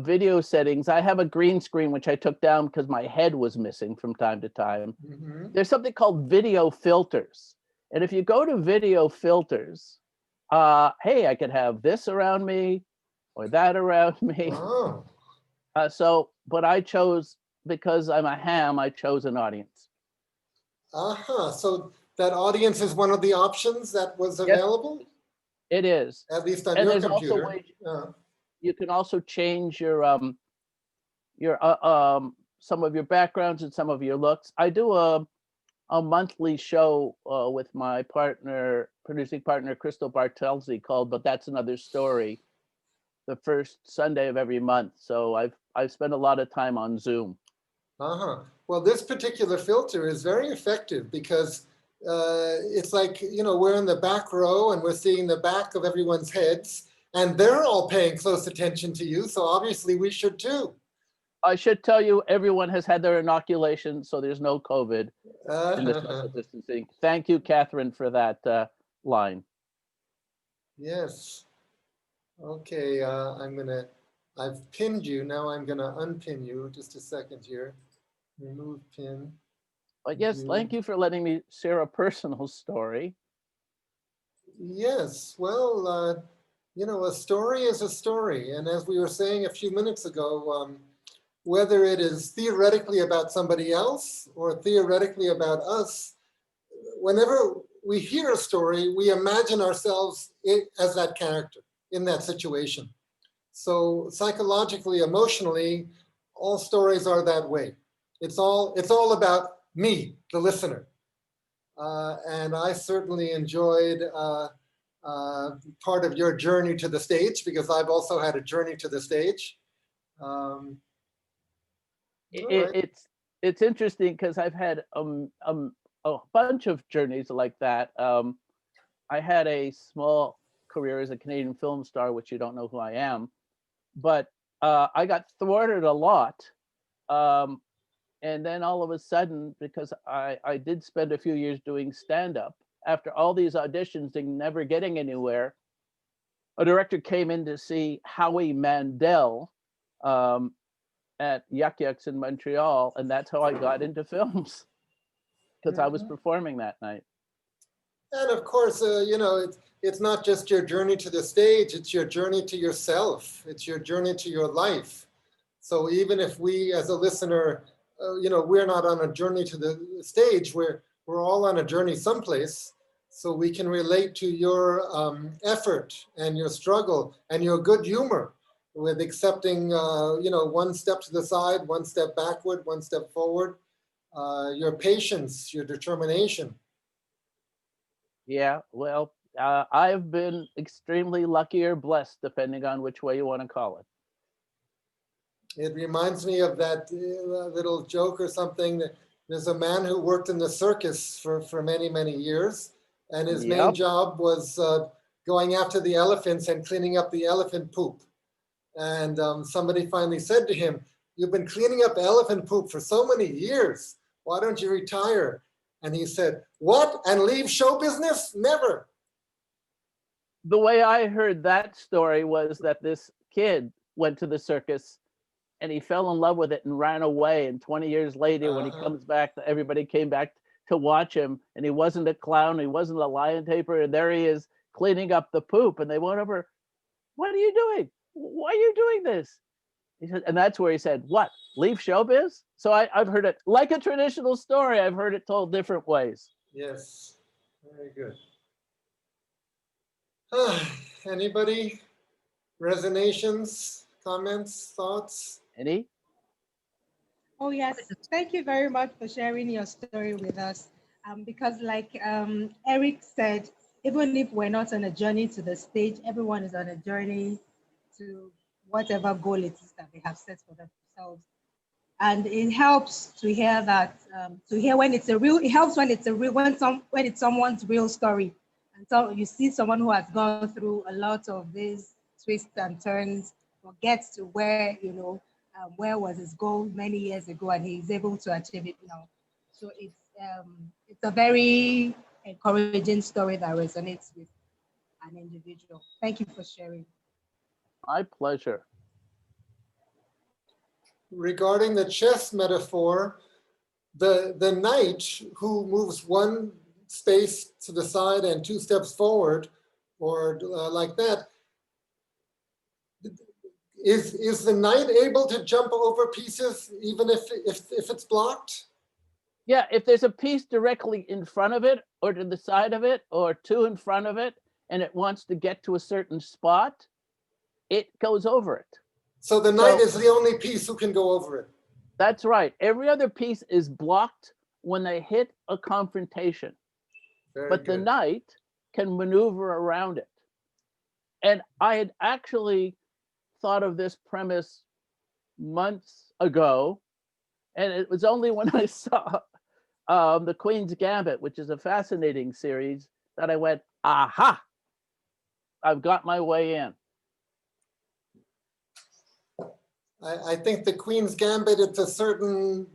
video settings, I have a green screen, which I took down because my head was missing from time to time. Mm-hmm. There's something called video filters. And if you go to video filters, hey, I could have this around me or that around me. Oh. But I chose, because I'm a ham, I chose an audience. So that audience is one of the options that was available? Yes, it is. At least on your computer. You can also change your some of your backgrounds and some of your looks. I do a monthly show with my producing partner, Crystal Bartelzi, called But That's Another Story, the first Sunday of every month. So I've spent a lot of time on Zoom. Well, this particular filter is very effective because it's like, we're in the back row and we're seeing the back of everyone's heads and they're all paying close attention to you. So obviously we should too. I should tell you, everyone has had their inoculation, so there's no COVID in the social distancing. Thank you, Catherine, for that line. Yes. Okay, I've pinned you. Now I'm gonna unpin you. Just a second here. Remove pin. Yes, thank you for letting me share a personal story. Yes, well, a story is a story. And as we were saying a few minutes ago, whether it is theoretically about somebody else or theoretically about us, whenever we hear a story, we imagine ourselves as that character in that situation. So psychologically, emotionally, all stories are that way. It's all about me, the listener. And I certainly enjoyed part of your journey to the stage because I've also had a journey to the stage. It's interesting because I've had a bunch of journeys like that. I had a small career as a Canadian film star, which you don't know who I am, but I got thwarted a lot. And then all of a sudden, because I did spend a few years doing stand-up, after all these auditions and never getting anywhere, a director came in to see Howie Mandel at Yuck Yucks in Montreal, and that's how I got into films, because I was performing that night. And of course, it's not just your journey to the stage, it's your journey to yourself. It's your journey to your life. So even if we as a listener, we're not on a journey to the stage, we're all on a journey someplace. So we can relate to your effort and your struggle and your good humor with accepting, one step to the side, one step backward, one step forward, your patience, your determination. Yeah, well, I've been extremely lucky or blessed, depending on which way you want to call it. It reminds me of that little joke or something. There's a man who worked in the circus for many, many years, and his main job was going after the elephants and cleaning up the elephant poop. And somebody finally said to him, "You've been cleaning up elephant poop for so many years. Why don't you retire?" And he said, "What? And leave show business? Never." The way I heard that story was that this kid went to the circus and he fell in love with it and ran away. And 20 years later, when he comes back, everybody came back to watch him, and he wasn't a clown, he wasn't a lion taper, and there he is cleaning up the poop. And they went over, "What are you doing? Why are you doing this?" He said, and that's where he said, "What? Leave showbiz?" So I've heard it like a traditional story. I've heard it told different ways. Yes, very good. Anybody? Resonations, comments, thoughts? Any? Oh, yes. Thank you very much for sharing your story with us. Because like Eric said, even if we're not on a journey to the stage, everyone is on a journey to whatever goal it is that they have set for themselves. And it helps to hear that, when it's a real, it helps when it's a real, when it's someone's real story. And so you see someone who has gone through a lot of these twists and turns, or gets to where, where was his goal many years ago, and he's able to achieve it now. So it's a very encouraging story that resonates with an individual. Thank you for sharing. My pleasure. Regarding the chess metaphor, the knight who moves one space to the side and 2 steps forward, or like that, is the knight able to jump over pieces even if it's blocked? Yeah, if there's a piece directly in front of it, or to the side of it, or 2 in front of it, and it wants to get to a certain spot, it goes over it. So the knight is the only piece who can go over it. That's right. Every other piece is blocked when they hit a confrontation. But the knight can maneuver around it. And I had actually thought of this premise months ago, and it was only when I saw The Queen's Gambit, which is a fascinating series, that I went, aha, I've got my way in. I think the Queen's Gambit, it's a certain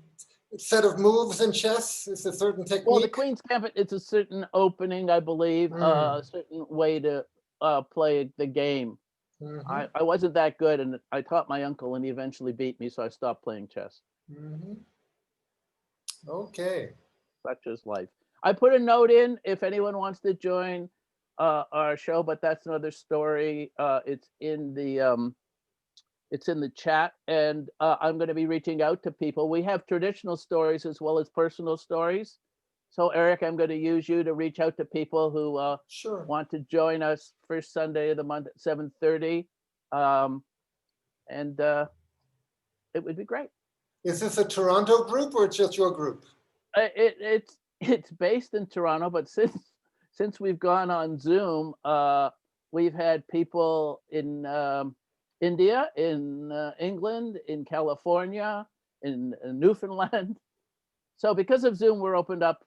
set of moves in chess. It's a certain technique. Well, the Queen's Gambit, it's a certain opening, I believe, a certain way to play the game. I wasn't that good, and I taught my uncle, and he eventually beat me, so I stopped playing chess. Okay. Such is life. I put a note in if anyone wants to join our show, but that's another story. It's in the chat, and I'm going to be reaching out to people. We have traditional stories as well as personal stories. So Eric, I'm going to use you to reach out to people who want to join us first Sunday of the month at 7:30. And it would be great. Is this a Toronto group or just your group? It's based in Toronto, but since we've gone on Zoom, we've had people in India, in England, in California, in Newfoundland. So because of Zoom, we're opened up.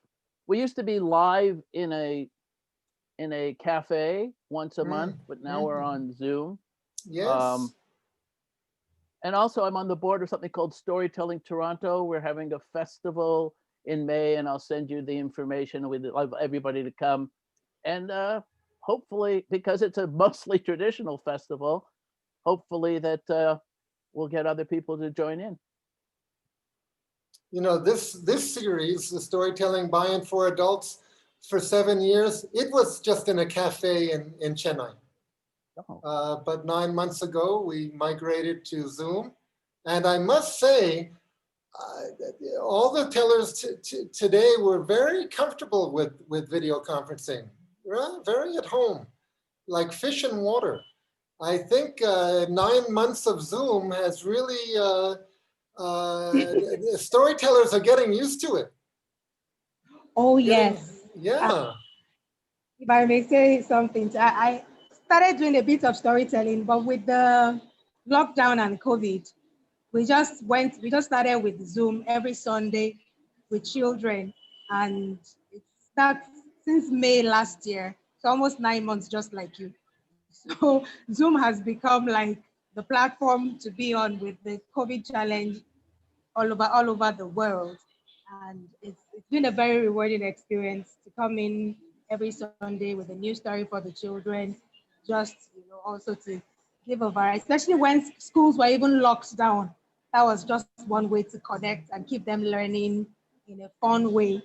We used to be live in a cafe once a month, but now we're on Zoom. Yes. And also I'm on the board of something called Storytelling Toronto. We're having a festival in May, and I'll send you the information. We'd love everybody to come. And hopefully, because it's a mostly traditional festival, hopefully that we'll get other people to join in. You know, this series, the Storytelling by and for Adults, for 7 years, it was just in a cafe in Chennai. But 9 months ago, we migrated to Zoom. And I must say, all the tellers today were very comfortable with video conferencing, very at home, like fish in water. I think 9 months of Zoom has really, storytellers are getting used to it. Oh, yes. Yeah. If I may say something, I started doing a bit of storytelling, but with the lockdown and COVID, we just started with Zoom every Sunday with children. And that's since May last year. It's almost 9 months, just like you. So Zoom has become like the platform to be on with the COVID challenge all over the world. And it's been a very rewarding experience to come in every Sunday with a new story for the children, just also to give a variety, especially when schools were even locked down. That was just one way to connect and keep them learning in a fun way,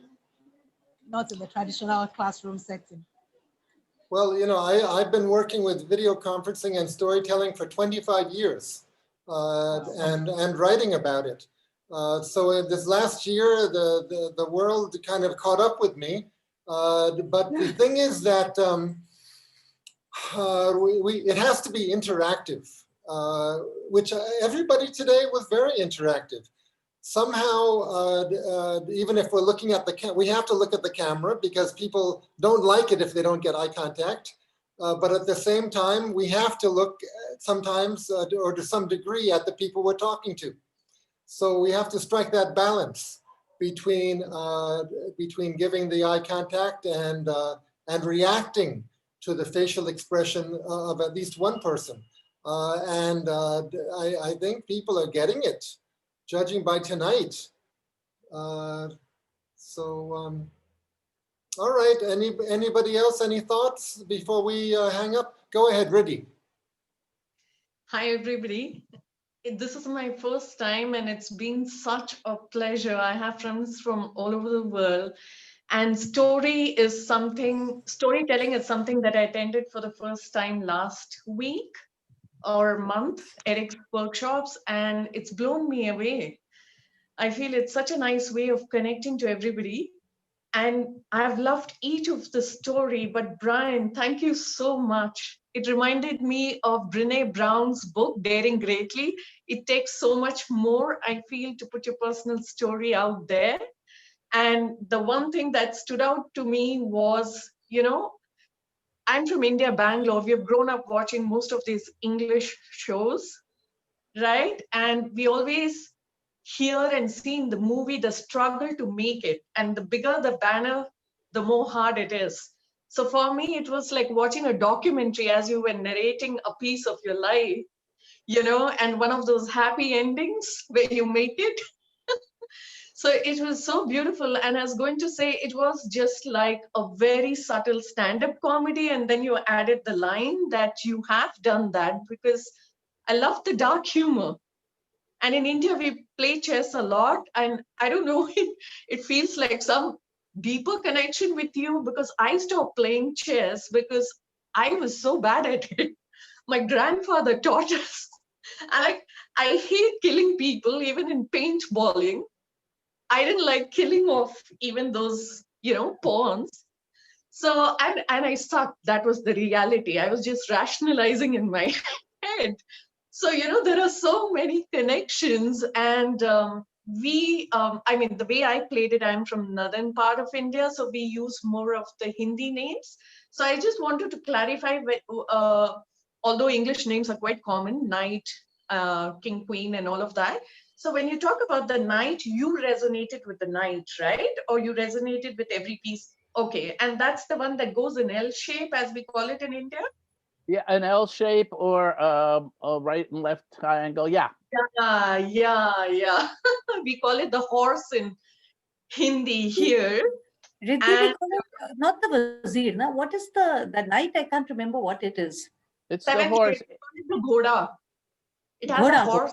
not in the traditional classroom setting. Well, you know, I've been working with video conferencing and storytelling for 25 years and writing about it. So in this last year, the world kind of caught up with me. But the thing is that it has to be interactive, which everybody today was very interactive. Somehow, even if we're looking at we have to look at the camera because people don't like it if they don't get eye contact. But at the same time, we have to look sometimes or to some degree at the people we're talking to. So we have to strike that balance between giving the eye contact and reacting to the facial expression of at least one person. I think people are getting it, judging by tonight. All right, anybody else, any thoughts before we hang up? Go ahead, Riddhi. Hi, everybody. This is my first time and it's been such a pleasure. I have friends from all over the world, and storytelling is something that I attended for the first time last week or month, Eric's workshops, and it's blown me away. I feel it's such a nice way of connecting to everybody. And I've loved each of the story, but Brian, thank you so much. it reminded me of Brene Brown's book, Daring Greatly. It takes so much more, I feel, to put your personal story out there. And the one thing that stood out to me was, I'm from India, Bangalore. We have grown up watching most of these English shows, right? And we always hear and see in the movie the struggle to make it. And the bigger the banner, the more hard it is. So for me, it was like watching a documentary as you were narrating a piece of your life, and one of those happy endings where you make it. So it was so beautiful. And I was going to say, it was just like a very subtle stand-up comedy. And then you added the line that you have done that, because I love the dark humor. And in India, we play chess a lot. And I don't know, it feels like some deeper connection with you, because I stopped playing chess because I was so bad at it. My grandfather taught us. And I hate killing people, even in paintballing. I didn't like killing off even those, pawns. So, and I sucked. That was the reality. I was just rationalizing in my head. So, there are so many connections. And the way I played it, I'm from northern part of India. So we use more of the Hindi names. So I just wanted to clarify, although English names are quite common, knight, king, queen, and all of that. So when you talk about the knight, you resonated with the knight, right? Or you resonated with every piece. Okay. And that's the one that goes in L shape, as we call it in India? Yeah, an L shape or a right and left triangle. Yeah. Yeah. We call it the horse in Hindi here. Riddhi, we call it not the wazir. Now, what is the knight? I can't remember what it is. It's the horse. The ghoda. It has a horse.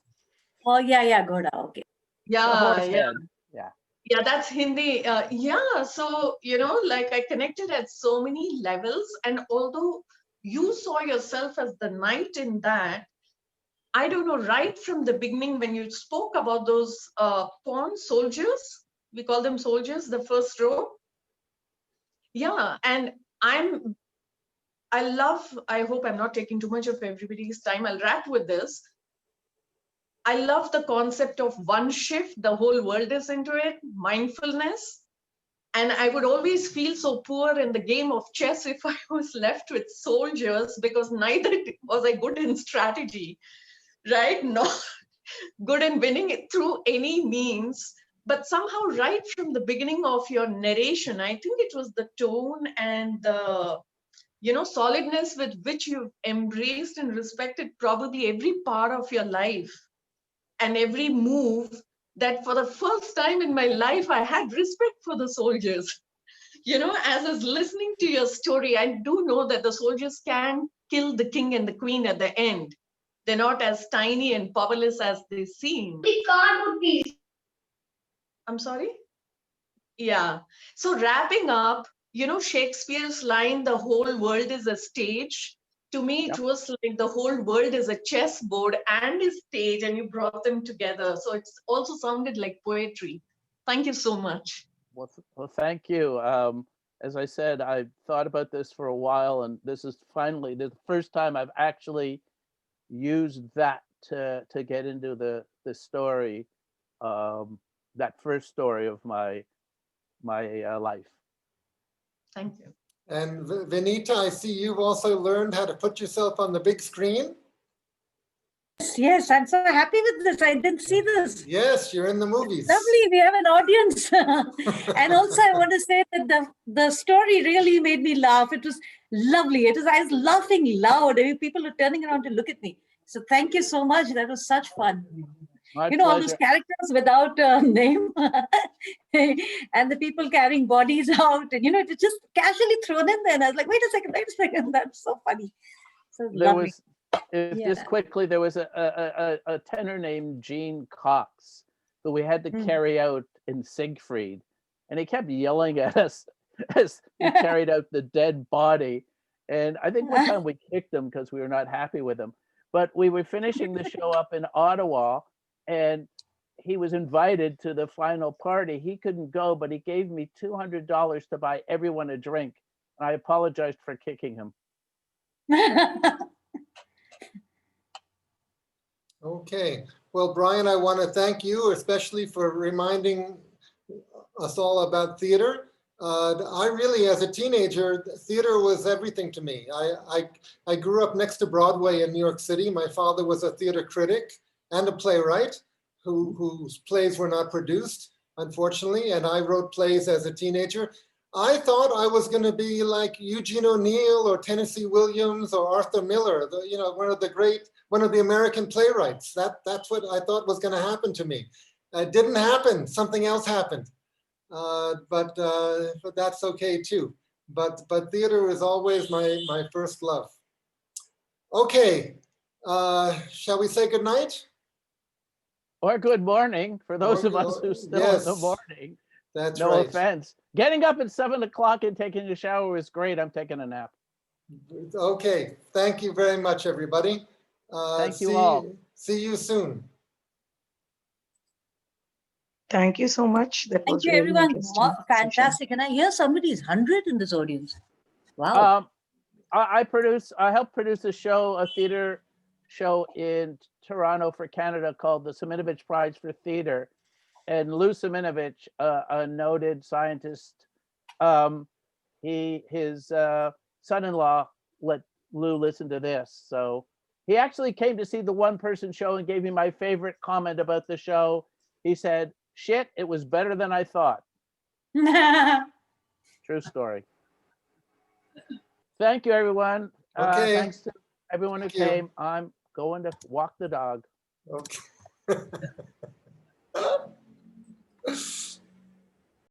Oh, yeah, ghoda. Okay. Yeah. Yeah. Yeah, that's Hindi. So, I connected at so many levels. And although you saw yourself as the knight in that, I don't know, right from the beginning, when you spoke about those pawn soldiers, we call them soldiers, the first row. Yeah, and I hope I'm not taking too much of everybody's time. I'll wrap with this. I love the concept of one shift, the whole world is into it, mindfulness. And I would always feel so poor in the game of chess if I was left with soldiers, because neither was I good in strategy, right? Not good in winning it through any means. But somehow, right from the beginning of your narration, I think it was the tone and the solidness with which you've embraced and respected probably every part of your life and every move, that for the first time in my life, I had respect for the soldiers. As I was listening to your story, I do know that the soldiers can kill the king and the queen at the end. They're not as tiny and powerless as they seem. I'm sorry? Yeah. So wrapping up, Shakespeare's line, the whole world is a stage. To me, it was like the whole world is a chessboard and a stage, and you brought them together. So it's also sounded like poetry. Thank you so much. Well, thank you. As I said, I thought about this for a while, and this is finally the first time I've actually used that to get into the story, that first story of my life. Thank you. And Vinita, I see you've also learned how to put yourself on the big screen. Yes, I'm so happy with this. I didn't see this. Yes, you're in the movies. Lovely, we have an audience. And also I want to say that the story really made me laugh. It was lovely. I was laughing loud. I mean, people were turning around to look at me. So thank you so much. That was such fun. My all those characters without a name and the people carrying bodies out, and it's just casually thrown in there. And I was like, wait a second, that's so funny. So lovely. Just quickly, there was a tenor named Gene Cox who we had to carry out in Siegfried, and he kept yelling at us as we carried out the dead body. And I think one time we kicked him because we were not happy with him. But we were finishing the show up in Ottawa, and he was invited to the final party. He couldn't go, but he gave me $200 to buy everyone a drink. And I apologized for kicking him. Okay. Well, Brian, I want to thank you especially for reminding us all about theater. I really, as a teenager, theater was everything to me. I grew up next to Broadway in New York City. My father was a theater critic and a playwright whose plays were not produced, unfortunately, and I wrote plays as a teenager. I thought I was going to be like Eugene O'Neill or Tennessee Williams or Arthur Miller, one of the American playwrights. That's what I thought was going to happen to me. It didn't happen. Something else happened. But that's okay too. But theater is always my first love. Okay, shall we say good night? Or good morning for those of us who still in the morning. That's no right. offense. Getting up at 7 o'clock and taking a shower is great. I'm taking a nap. Okay, thank you very much, everybody. Thank you all. See you soon. Thank you so much. That Thank was you, really everyone. interesting. Fantastic. And I hear somebody's 100 in this audience. Wow. I helped produce a theater show in Toronto for Canada called the Siminovich Prize for Theater. And Lou Siminovich, a noted scientist, his son-in-law let Lou listen to this. So he actually came to see the one-person show and gave me my favorite comment about the show. He said, "Shit, it was better than I thought." True story. Thank you, everyone. Okay. Thanks to everyone who came. I'm going to walk the dog. Okay.